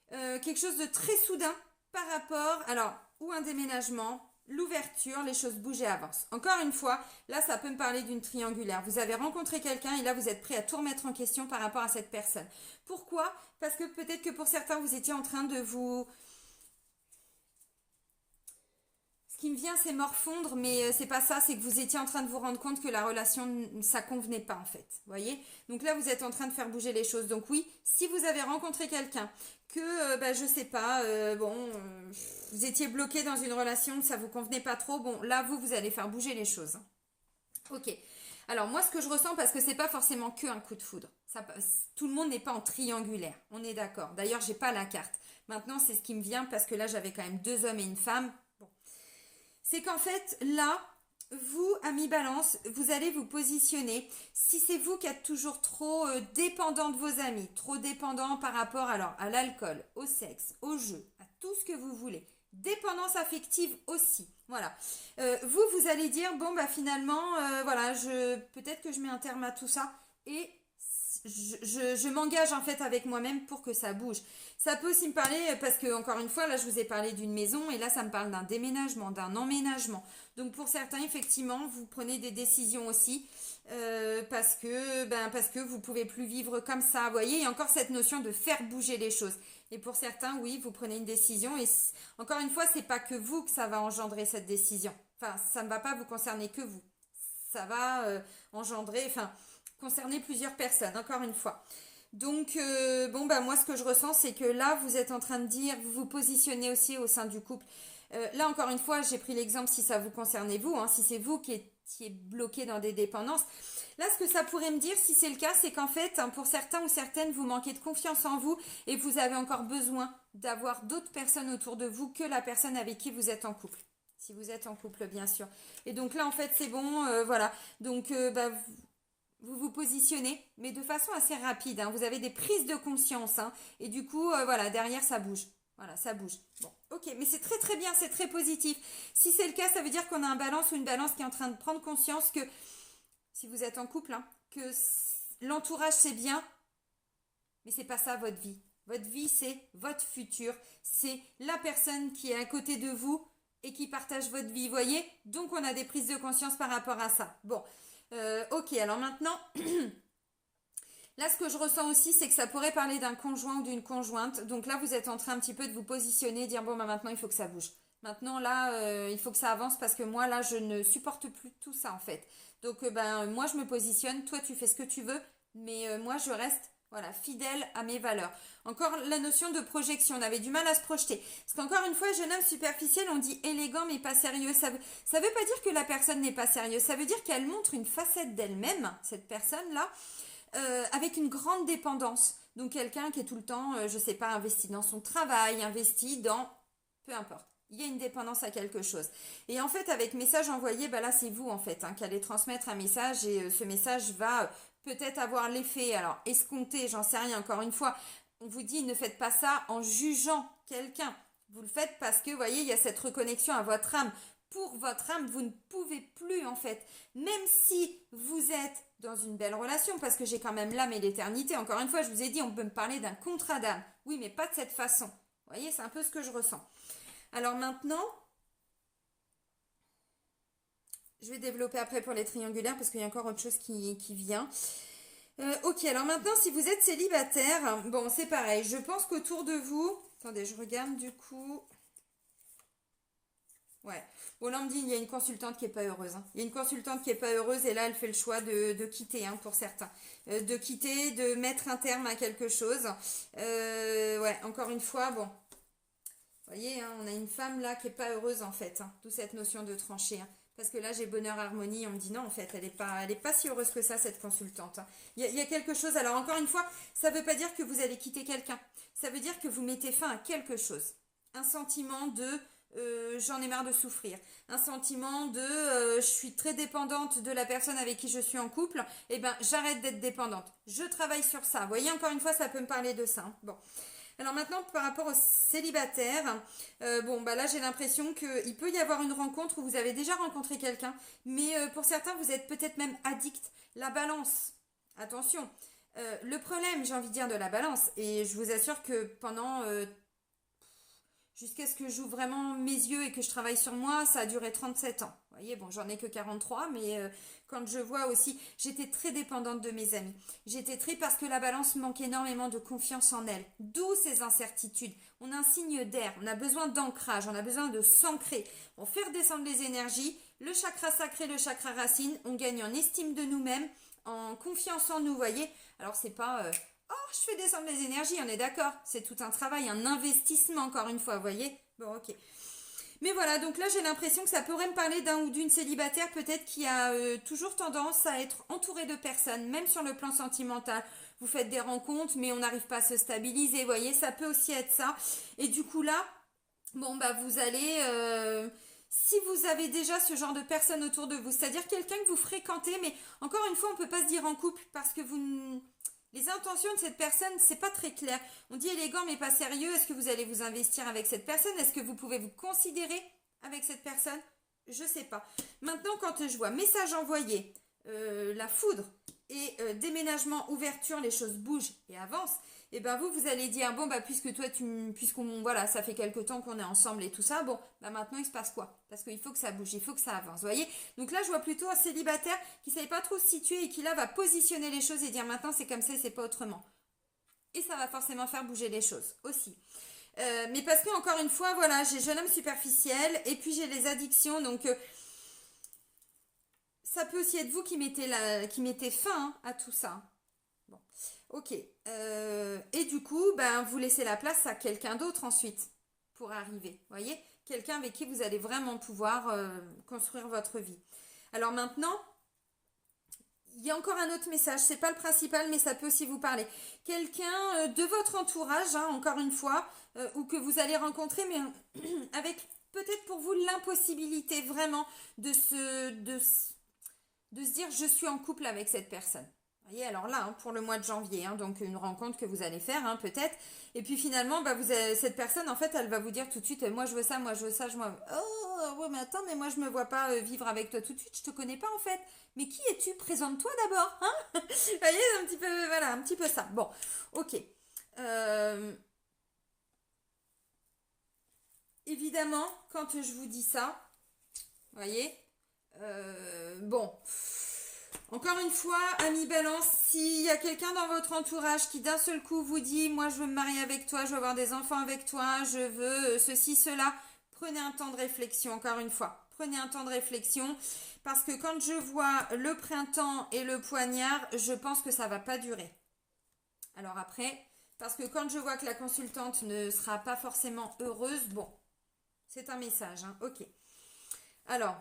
quelque chose de très soudain par rapport, alors, ou un déménagement, l'ouverture, les choses bougent et avancent. Encore une fois, là, ça peut me parler d'une triangulaire. Vous avez rencontré quelqu'un et là, vous êtes prêt à tout remettre en question par rapport à cette personne. Pourquoi? Parce que peut-être que pour certains, vous étiez en train de vous... Ce qui me vient, c'est morfondre, mais c'est pas ça, c'est que vous étiez en train de vous rendre compte que la relation, ça convenait pas en fait. Voyez? Donc là, vous êtes en train de faire bouger les choses. Donc oui, si vous avez rencontré quelqu'un que, je sais pas, vous étiez bloqué dans une relation, ça vous convenait pas trop, bon, là, vous allez faire bouger les choses. Ok. Alors moi, ce que je ressens, parce que c'est pas forcément que un coup de foudre. Ça, tout le monde n'est pas en triangulaire. On est d'accord. D'ailleurs, j'ai pas la carte. Maintenant, c'est ce qui me vient parce que là, j'avais quand même deux hommes et une femme. Bon. C'est qu'en fait, là, vous, amis Balance, vous allez vous positionner. Si c'est vous qui êtes toujours trop dépendant de vos amis, trop dépendant par rapport alors à l'alcool, au sexe, au jeu, à tout ce que vous voulez, dépendance affective aussi. Voilà. Vous allez dire bon bah finalement voilà peut-être que je mets un terme à tout ça et je m'engage en fait avec moi-même pour que ça bouge. Ça peut aussi me parler, parce que encore une fois, là je vous ai parlé d'une maison et là ça me parle d'un déménagement, d'un emménagement. Donc pour certains, effectivement, vous prenez des décisions aussi parce que vous pouvez plus vivre comme ça. Vous voyez, il y a encore cette notion de faire bouger les choses. Et pour certains, oui, vous prenez une décision et encore une fois, c'est pas que vous que ça va engendrer cette décision. Enfin, ça ne va pas vous concerner que vous. Ça va engendrer, enfin, concerner plusieurs personnes, encore une fois. Donc, bon, bah, moi, ce que je ressens, c'est que là, vous êtes en train de dire, vous vous positionnez aussi au sein du couple. Là, encore une fois, j'ai pris l'exemple si ça vous concernait vous, hein, si c'est vous qui étiez bloqué dans des dépendances. Là, ce que ça pourrait me dire, si c'est le cas, c'est qu'en fait, hein, pour certains ou certaines, vous manquez de confiance en vous et vous avez encore besoin d'avoir d'autres personnes autour de vous que la personne avec qui vous êtes en couple. Si vous êtes en couple, bien sûr. Et donc là, en fait, c'est bon, voilà. Donc, bah, vous positionnez, mais de façon assez rapide, hein. Vous avez des prises de conscience, hein. Et du coup, voilà, derrière, ça bouge. Voilà, ça bouge. Bon, ok, mais c'est très très bien, c'est très positif. Si c'est le cas, ça veut dire qu'on a un balance ou une balance qui est en train de prendre conscience que, si vous êtes en couple, hein, que l'entourage c'est bien, mais c'est pas ça votre vie. Votre vie, c'est votre futur. C'est la personne qui est à côté de vous et qui partage votre vie, voyez. Donc, on a des prises de conscience par rapport à ça. Bon, ok, alors maintenant, là, ce que je ressens aussi, c'est que ça pourrait parler d'un conjoint ou d'une conjointe. Donc là, vous êtes en train un petit peu de vous positionner, dire, bon, bah, maintenant, il faut que ça bouge. Maintenant, là, il faut que ça avance parce que moi, là, je ne supporte plus tout ça, en fait. Donc, ben, moi, je me positionne, toi, tu fais ce que tu veux, mais moi, je reste, voilà, fidèle à mes valeurs. Encore la notion de projection, on avait du mal à se projeter. Parce qu'encore une fois, jeune homme superficiel, on dit élégant mais pas sérieux. Ça veut pas dire que la personne n'est pas sérieuse, ça veut dire qu'elle montre une facette d'elle-même, cette personne-là, avec une grande dépendance. Donc quelqu'un qui est tout le temps, je sais pas, investi dans son travail, investi dans... Peu importe. Il y a une dépendance à quelque chose. Et en fait, avec message envoyé, bah là, c'est vous, en fait, hein, qui allez transmettre un message et ce message va peut-être avoir l'effet, alors, escompté, j'en sais rien, encore une fois. On vous dit, ne faites pas ça en jugeant quelqu'un. Vous le faites parce que, vous voyez, il y a cette reconnexion à votre âme. Pour votre âme, vous ne pouvez plus, en fait. Même si vous êtes dans une belle relation, parce que j'ai quand même l'âme et l'éternité. Encore une fois, je vous ai dit, on peut me parler d'un contrat d'âme. Oui, mais pas de cette façon. Vous voyez, c'est un peu ce que je ressens. Alors maintenant, je vais développer après pour les triangulaires parce qu'il y a encore autre chose qui vient. Ok, alors maintenant, si vous êtes célibataire, bon, c'est pareil. Je pense qu'autour de vous... Attendez, je regarde du coup... Ouais. Bon, là, on me dit, il y a une consultante qui n'est pas heureuse, hein. Il y a une consultante qui n'est pas heureuse et là, elle fait le choix de quitter, hein, pour certains. De quitter, de mettre un terme à quelque chose. Ouais, encore une fois, bon... Vous voyez, hein, on a une femme là qui n'est pas heureuse en fait, hein, d'où cette notion de trancher. Hein. Parce que là, j'ai bonheur, harmonie, on me dit non, en fait, elle est pas si heureuse que ça, cette consultante. Hein. Il y a quelque chose, alors encore une fois, ça ne veut pas dire que vous allez quitter quelqu'un. Ça veut dire que vous mettez fin à quelque chose. Un sentiment de j'en ai marre de souffrir. Un sentiment de je suis très dépendante de la personne avec qui je suis en couple. Eh bien, j'arrête d'être dépendante. Je travaille sur ça. Vous voyez, encore une fois, ça peut me parler de ça. Hein. Bon. Alors maintenant, par rapport aux célibataires, bon, bah là, j'ai l'impression qu'il peut y avoir une rencontre où vous avez déjà rencontré quelqu'un, mais pour certains, vous êtes peut-être même addict. La balance, attention, le problème, j'ai envie de dire, de la balance, et je vous assure que pendant jusqu'à ce que j'ouvre vraiment mes yeux et que je travaille sur moi, ça a duré 37 ans. Vous voyez, bon, j'en ai que 43, mais quand je vois aussi, j'étais très dépendante de mes amis. J'étais très parce que la balance manque énormément de confiance en elle. D'où ces incertitudes. On a un signe d'air, on a besoin d'ancrage, on a besoin de s'ancrer. On fait redescendre les énergies, le chakra sacré, le chakra racine, on gagne en estime de nous-mêmes, en confiance en nous, voyez. Alors c'est pas... oh, je fais descendre les énergies, on est d'accord. C'est tout un travail, un investissement, encore une fois, vous voyez. Bon, ok. Mais voilà, donc là, j'ai l'impression que ça pourrait me parler d'un ou d'une célibataire, peut-être qui a toujours tendance à être entouré de personnes, même sur le plan sentimental. Vous faites des rencontres, mais on n'arrive pas à se stabiliser, vous voyez, ça peut aussi être ça. Et du coup, là, bon, bah, vous allez... si vous avez déjà ce genre de personne autour de vous, c'est-à-dire quelqu'un que vous fréquentez, mais encore une fois, on ne peut pas se dire en couple parce que les intentions de cette personne, c'est pas très clair. On dit élégant mais pas sérieux. Est-ce que vous allez vous investir avec cette personne? Est-ce que vous pouvez vous considérer avec cette personne? Je sais pas. Maintenant, quand je vois message envoyé, la foudre et déménagement, ouverture, les choses bougent et avancent, et ben vous allez dire bon bah puisqu'on voilà, ça fait quelque temps qu'on est ensemble et tout ça, bon bah maintenant il se passe quoi? Parce qu'il faut que ça bouge, il faut que ça avance, vous voyez? Donc là je vois plutôt un célibataire qui ne savait pas trop se situer et qui là va positionner les choses et dire maintenant c'est comme ça, c'est pas autrement. Et ça va forcément faire bouger les choses aussi. Mais parce que encore une fois, voilà, j'ai jeune homme superficiel et puis j'ai les addictions, donc ça peut aussi être vous qui mettez fin à tout ça. Bon, ok. Et du coup, ben, vous laissez la place à quelqu'un d'autre ensuite pour arriver. Vous voyez? Quelqu'un avec qui vous allez vraiment pouvoir construire votre vie. Alors maintenant, il y a encore un autre message. C'est pas le principal, mais ça peut aussi vous parler. Quelqu'un de votre entourage, hein, encore une fois, ou que vous allez rencontrer, mais avec peut-être pour vous l'impossibilité vraiment de se dire je suis en couple avec cette personne. Vous voyez, alors là, hein, pour le mois de janvier, hein, donc une rencontre que vous allez faire, hein, peut-être. Et puis finalement, bah, cette personne, en fait, elle va vous dire tout de suite, moi je veux ça, moi je veux ça, oh, ouais, mais attends, mais moi je me vois pas vivre avec toi tout de suite, je te connais pas en fait. Mais qui es-tu? Présente-toi d'abord, hein. Vous voyez, un petit peu, voilà, un petit peu ça. Bon, ok. Évidemment, quand je vous dis ça, vous voyez, bon, encore une fois, ami Balance, s'il y a quelqu'un dans votre entourage qui d'un seul coup vous dit moi je veux me marier avec toi, je veux avoir des enfants avec toi, je veux ceci, cela, prenez un temps de réflexion, encore une fois. Prenez un temps de réflexion parce que quand je vois le printemps et le poignard, je pense que ça va pas durer. Alors après, parce que quand je vois que la consultante ne sera pas forcément heureuse, bon, c'est un message, hein, ok. Alors,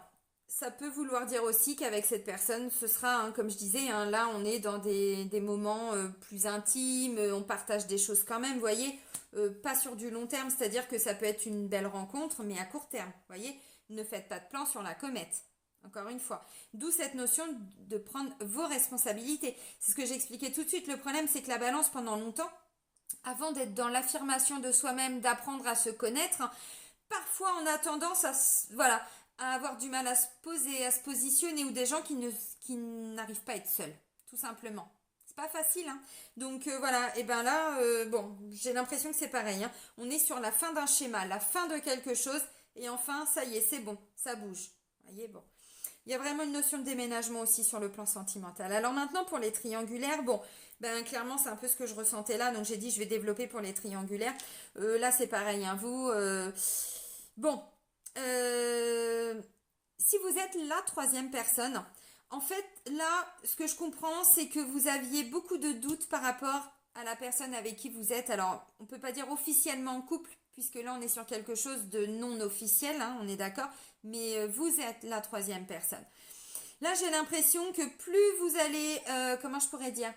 ça peut vouloir dire aussi qu'avec cette personne, ce sera, hein, comme je disais, hein, là on est dans des moments plus intimes, on partage des choses quand même, vous voyez, pas sur du long terme, c'est-à-dire que ça peut être une belle rencontre, mais à court terme, vous voyez, ne faites pas de plan sur la comète, encore une fois. D'où cette notion de prendre vos responsabilités. C'est ce que j'expliquais tout de suite, le problème c'est que la balance pendant longtemps, avant d'être dans l'affirmation de soi-même, d'apprendre à se connaître, parfois on a tendance à avoir du mal à se poser, à se positionner, ou des gens qui n'arrivent pas à être seuls, tout simplement. C'est pas facile, hein. Donc voilà, et ben là, bon, j'ai l'impression que c'est pareil, hein. On est sur la fin d'un schéma, la fin de quelque chose, et enfin, ça y est, c'est bon, ça bouge. Vous voyez, bon. Il y a vraiment une notion de déménagement aussi sur le plan sentimental. Alors maintenant, pour les triangulaires, bon, ben clairement, c'est un peu ce que je ressentais là, donc j'ai dit, je vais développer pour les triangulaires. Là, c'est pareil, hein, vous... Bon, si vous êtes la troisième personne, en fait, là, ce que je comprends, c'est que vous aviez beaucoup de doutes par rapport à la personne avec qui vous êtes. Alors, on ne peut pas dire officiellement en couple, puisque là, on est sur quelque chose de non officiel, hein, on est d'accord, mais vous êtes la troisième personne. Là, j'ai l'impression que plus vous allez, comment je pourrais dire,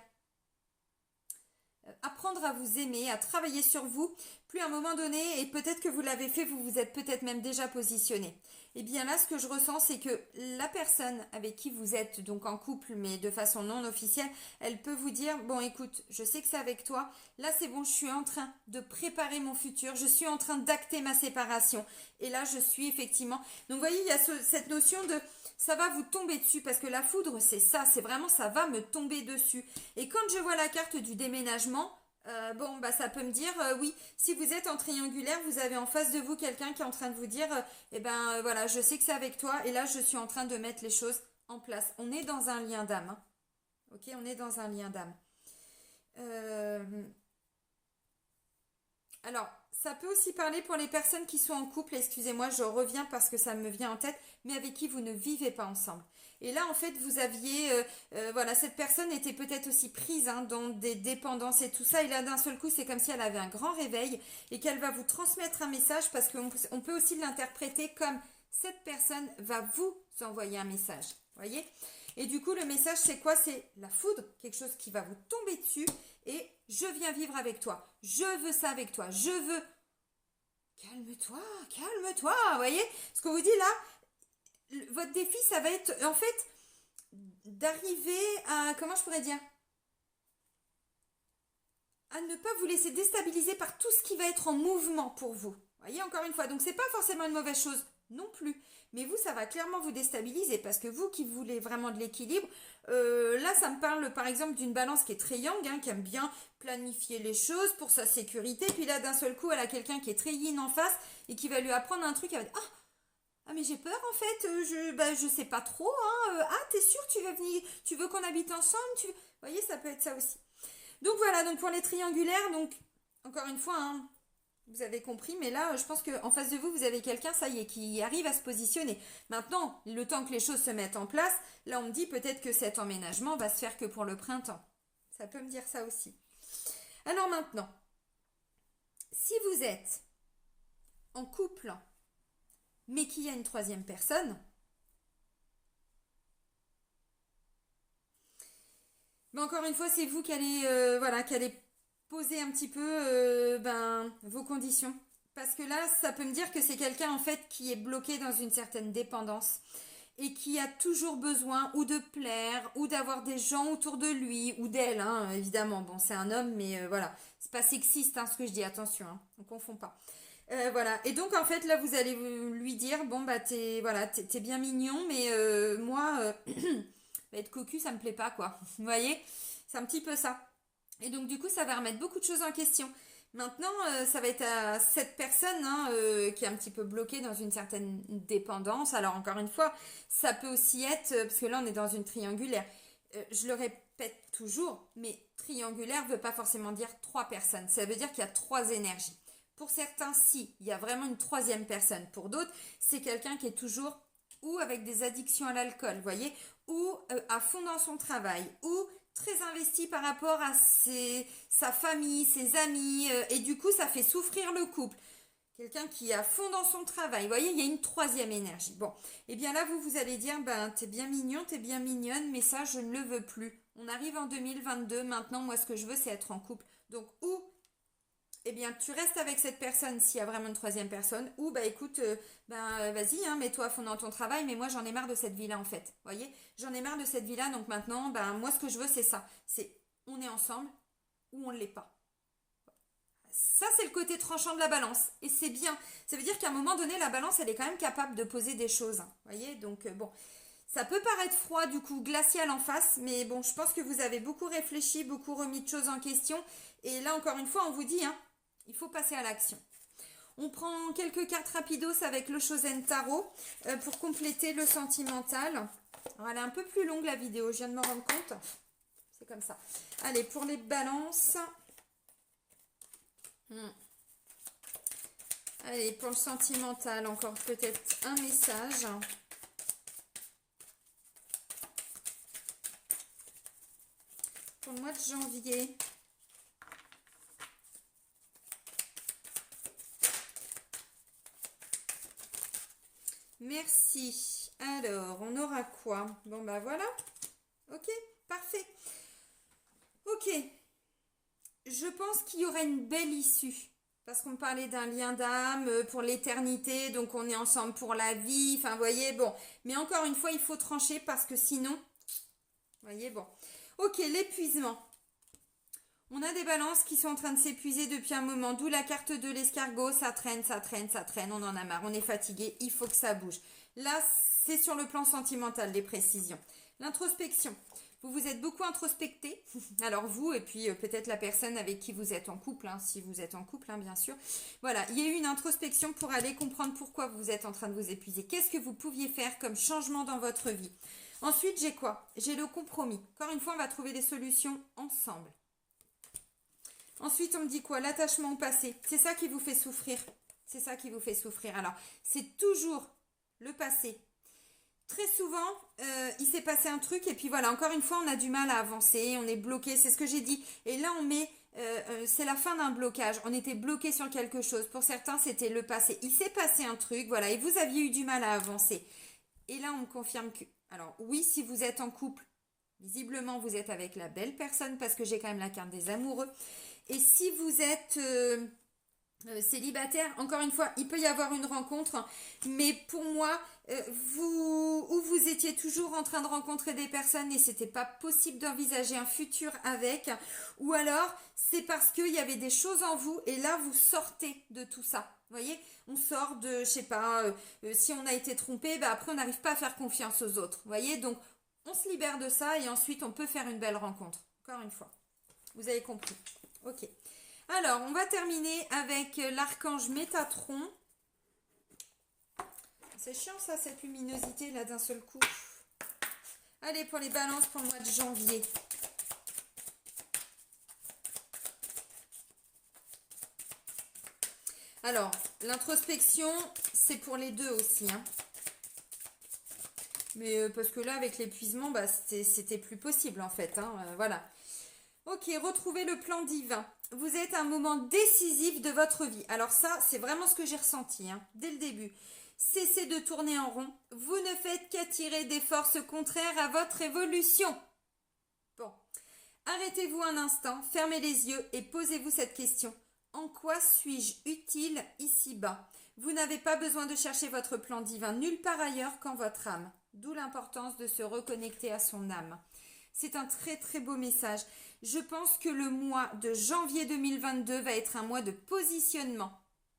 apprendre à vous aimer, à travailler sur vous, plus à un moment donné, et peut-être que vous l'avez fait, vous vous êtes peut-être même déjà positionné. Et bien là, ce que je ressens, c'est que la personne avec qui vous êtes donc en couple, mais de façon non officielle, elle peut vous dire, bon écoute, je sais que c'est avec toi, là c'est bon, je suis en train de préparer mon futur, je suis en train d'acter ma séparation. Et là, je suis effectivement... Donc vous voyez, il y a cette notion de... Ça va vous tomber dessus, parce que la foudre, c'est ça, c'est vraiment, ça va me tomber dessus. Et quand je vois la carte du déménagement, bon, bah ça peut me dire, oui, si vous êtes en triangulaire, vous avez en face de vous quelqu'un qui est en train de vous dire, eh ben voilà, je sais que c'est avec toi, et là, je suis en train de mettre les choses en place. On est dans un lien d'âme, hein. Ok, on est dans un lien d'âme. Alors, ça peut aussi parler pour les personnes qui sont en couple, excusez-moi, je reviens parce que ça me vient en tête, mais avec qui vous ne vivez pas ensemble. Et là, en fait, vous aviez, voilà, cette personne était peut-être aussi prise, hein, dans des dépendances et tout ça, et là, d'un seul coup, c'est comme si elle avait un grand réveil et qu'elle va vous transmettre un message parce qu'on peut aussi l'interpréter comme cette personne va vous envoyer un message, voyez? Et du coup, le message, c'est quoi? C'est la foudre, quelque chose qui va vous tomber dessus et je viens vivre avec toi. Je veux ça avec toi. Je veux calme-toi, calme-toi. Vous voyez ce qu'on vous dit là, votre défi, ça va être en fait d'arriver à, comment je pourrais dire, à ne pas vous laisser déstabiliser par tout ce qui va être en mouvement pour vous. Vous voyez, encore une fois, donc c'est pas forcément une mauvaise chose non plus. Mais vous, ça va clairement vous déstabiliser parce que vous qui voulez vraiment de l'équilibre, là, ça me parle par exemple d'une balance qui est très yang, hein, qui aime bien planifier les choses pour sa sécurité. Puis là, d'un seul coup, elle a quelqu'un qui est très yin en face et qui va lui apprendre un truc. Elle va dire, ah mais j'ai peur en fait, je sais pas trop. Hein, t'es sûr, tu veux venir, tu veux qu'on habite ensemble, Vous voyez, ça peut être ça aussi. Donc voilà, donc pour les triangulaires, donc encore une fois, hein, vous avez compris, mais là, je pense qu'en face de vous, vous avez quelqu'un, ça y est, qui arrive à se positionner. Maintenant, le temps que les choses se mettent en place, là, on me dit peut-être que cet emménagement va se faire que pour le printemps. Ça peut me dire ça aussi. Alors maintenant, si vous êtes en couple, mais qu'il y a une troisième personne, mais encore une fois, c'est vous qui allez, voilà, qui allez poser un petit peu vos conditions. Parce que là, ça peut me dire que c'est quelqu'un en fait qui est bloqué dans une certaine dépendance et qui a toujours besoin ou de plaire ou d'avoir des gens autour de lui ou d'elle, hein, évidemment. Bon, c'est un homme, mais voilà, c'est pas sexiste hein, ce que je dis, attention, hein, on confond pas. Voilà, et donc en fait là vous allez lui dire, bon bah t'es bien mignon, mais moi, être cocu ça me plaît pas quoi, vous voyez, c'est un petit peu ça. Et donc, du coup, ça va remettre beaucoup de choses en question. Maintenant, ça va être à cette personne hein, qui est un petit peu bloquée dans une certaine dépendance. Alors, encore une fois, ça peut aussi être, parce que là, on est dans une triangulaire. Je le répète toujours, mais triangulaire ne veut pas forcément dire trois personnes. Ça veut dire qu'il y a trois énergies. Pour certains, si, il y a vraiment une troisième personne. Pour d'autres, c'est quelqu'un qui est toujours ou avec des addictions à l'alcool, vous voyez, ou à fond dans son travail, ou très investi par rapport à sa famille, ses amis, et du coup ça fait souffrir le couple. Quelqu'un qui est à fond dans son travail. Vous voyez, il y a une troisième énergie. Bon, et bien là, vous allez dire, ben, t'es bien mignon, t'es bien mignonne, mais ça, je ne le veux plus. On arrive en 2022, maintenant, moi, ce que je veux, c'est être en couple. Donc, ou eh bien, tu restes avec cette personne s'il y a vraiment une troisième personne, ou bah écoute, vas-y, hein, mets-toi à fond dans ton travail, mais moi j'en ai marre de cette vie-là en fait. Vous voyez, j'en ai marre de cette vie-là, donc maintenant, moi ce que je veux c'est ça. C'est on est ensemble ou on ne l'est pas. Ça c'est le côté tranchant de la balance, et c'est bien. Ça veut dire qu'à un moment donné, la balance elle est quand même capable de poser des choses. Hein. Vous voyez, donc bon. Ça peut paraître froid, du coup, glacial en face, mais bon, je pense que vous avez beaucoup réfléchi, beaucoup remis de choses en question. Et là, encore une fois, on vous dit, hein, il faut passer à l'action. On prend quelques cartes rapidos avec le Shosen Tarot pour compléter le sentimental. Alors, elle est un peu plus longue la vidéo, je viens de me rendre compte. C'est comme ça. Allez, pour les balances. Allez, pour le sentimental, encore peut-être un message. Pour le mois de janvier. Merci. Alors, on aura quoi? Bon, bah voilà. Ok, parfait. Ok. Je pense qu'il y aura une belle issue. Parce qu'on parlait d'un lien d'âme pour l'éternité, donc on est ensemble pour la vie. Enfin, vous voyez, bon. Mais encore une fois, il faut trancher parce que sinon... Vous voyez, bon. Ok, l'épuisement. On a des balances qui sont en train de s'épuiser depuis un moment, d'où la carte de l'escargot, ça traîne, ça traîne, ça traîne, on en a marre, on est fatigué, il faut que ça bouge. Là, c'est sur le plan sentimental, les précisions. L'introspection. Vous vous êtes beaucoup introspecté, alors vous et puis peut-être la personne avec qui vous êtes en couple, hein, si vous êtes en couple, hein, bien sûr. Voilà, il y a eu une introspection pour aller comprendre pourquoi vous êtes en train de vous épuiser. Qu'est-ce que vous pouviez faire comme changement dans votre vie? Ensuite, j'ai quoi? J'ai le compromis. Encore une fois, on va trouver des solutions ensemble. Ensuite, on me dit quoi? L'attachement au passé. C'est ça qui vous fait souffrir. C'est ça qui vous fait souffrir. Alors, c'est toujours le passé. Très souvent, il s'est passé un truc et puis voilà, encore une fois, on a du mal à avancer, on est bloqué, c'est ce que j'ai dit. Et là, on met, c'est la fin d'un blocage. On était bloqué sur quelque chose. Pour certains, c'était le passé. Il s'est passé un truc, voilà, et vous aviez eu du mal à avancer. Et là, on me confirme que, alors oui, si vous êtes en couple, visiblement, vous êtes avec la belle personne parce que j'ai quand même la carte des amoureux. Et si vous êtes célibataire, encore une fois, il peut y avoir une rencontre, mais pour moi, vous étiez toujours en train de rencontrer des personnes et c'était pas possible d'envisager un futur avec, ou alors c'est parce qu'il y avait des choses en vous et là vous sortez de tout ça. Vous voyez, on sort de, je sais pas, si on a été trompé, bah après on n'arrive pas à faire confiance aux autres. Vous voyez, donc on se libère de ça et ensuite on peut faire une belle rencontre. Encore une fois, vous avez compris. Ok. Alors, on va terminer avec l'archange Métatron. C'est chiant ça, cette luminosité là d'un seul coup. Allez, pour les balances pour le mois de janvier. Alors, l'introspection, c'est pour les deux aussi. Hein. Mais parce que là, avec l'épuisement, bah, c'était plus possible en fait. Hein, voilà. Ok, retrouvez le plan divin. Vous êtes à un moment décisif de votre vie. Alors ça, c'est vraiment ce que j'ai ressenti hein, dès le début. Cessez de tourner en rond. Vous ne faites qu'attirer des forces contraires à votre évolution. Bon, arrêtez-vous un instant, fermez les yeux et posez-vous cette question. En quoi suis-je utile ici-bas? Vous n'avez pas besoin de chercher votre plan divin nulle part ailleurs qu'en votre âme. D'où l'importance de se reconnecter à son âme. C'est un très très beau message. Je pense que le mois de janvier 2022 va être un mois de positionnement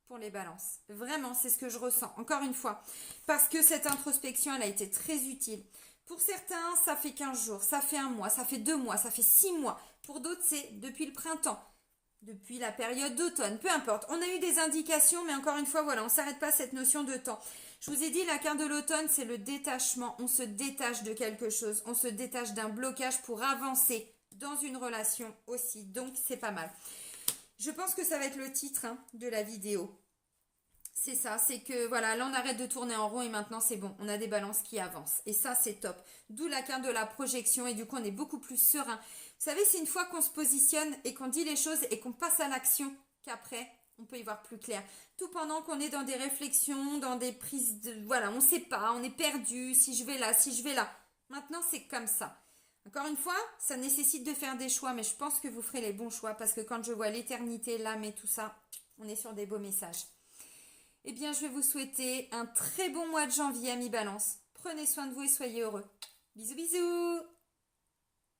pour les balances. Vraiment, c'est ce que je ressens. Encore une fois, parce que cette introspection, elle a été très utile. Pour certains, ça fait 15 jours, ça fait un mois, ça fait 2 mois, ça fait 6 mois. Pour d'autres, c'est depuis le printemps, depuis la période d'automne, peu importe. On a eu des indications, mais encore une fois, voilà, on ne s'arrête pas à cette notion de temps. Je vous ai dit, la carte de l'automne, c'est le détachement. On se détache de quelque chose. On se détache d'un blocage pour avancer dans une relation aussi. Donc, c'est pas mal. Je pense que ça va être le titre hein, de la vidéo. C'est ça, c'est que voilà, là on arrête de tourner en rond et maintenant c'est bon, on a des balances qui avancent. Et ça c'est top. D'où la carte de la projection et du coup on est beaucoup plus serein. Vous savez, c'est une fois qu'on se positionne et qu'on dit les choses et qu'on passe à l'action qu'après on peut y voir plus clair. Tout pendant qu'on est dans des réflexions, dans des prises de... Voilà, on ne sait pas, on est perdu, si je vais là, si je vais là. Maintenant c'est comme ça. Encore une fois, ça nécessite de faire des choix, mais je pense que vous ferez les bons choix parce que quand je vois l'éternité, l'âme et tout ça, on est sur des beaux messages. Eh bien, je vais vous souhaiter un très bon mois de janvier, amis Balance. Prenez soin de vous et soyez heureux. Bisous, bisous!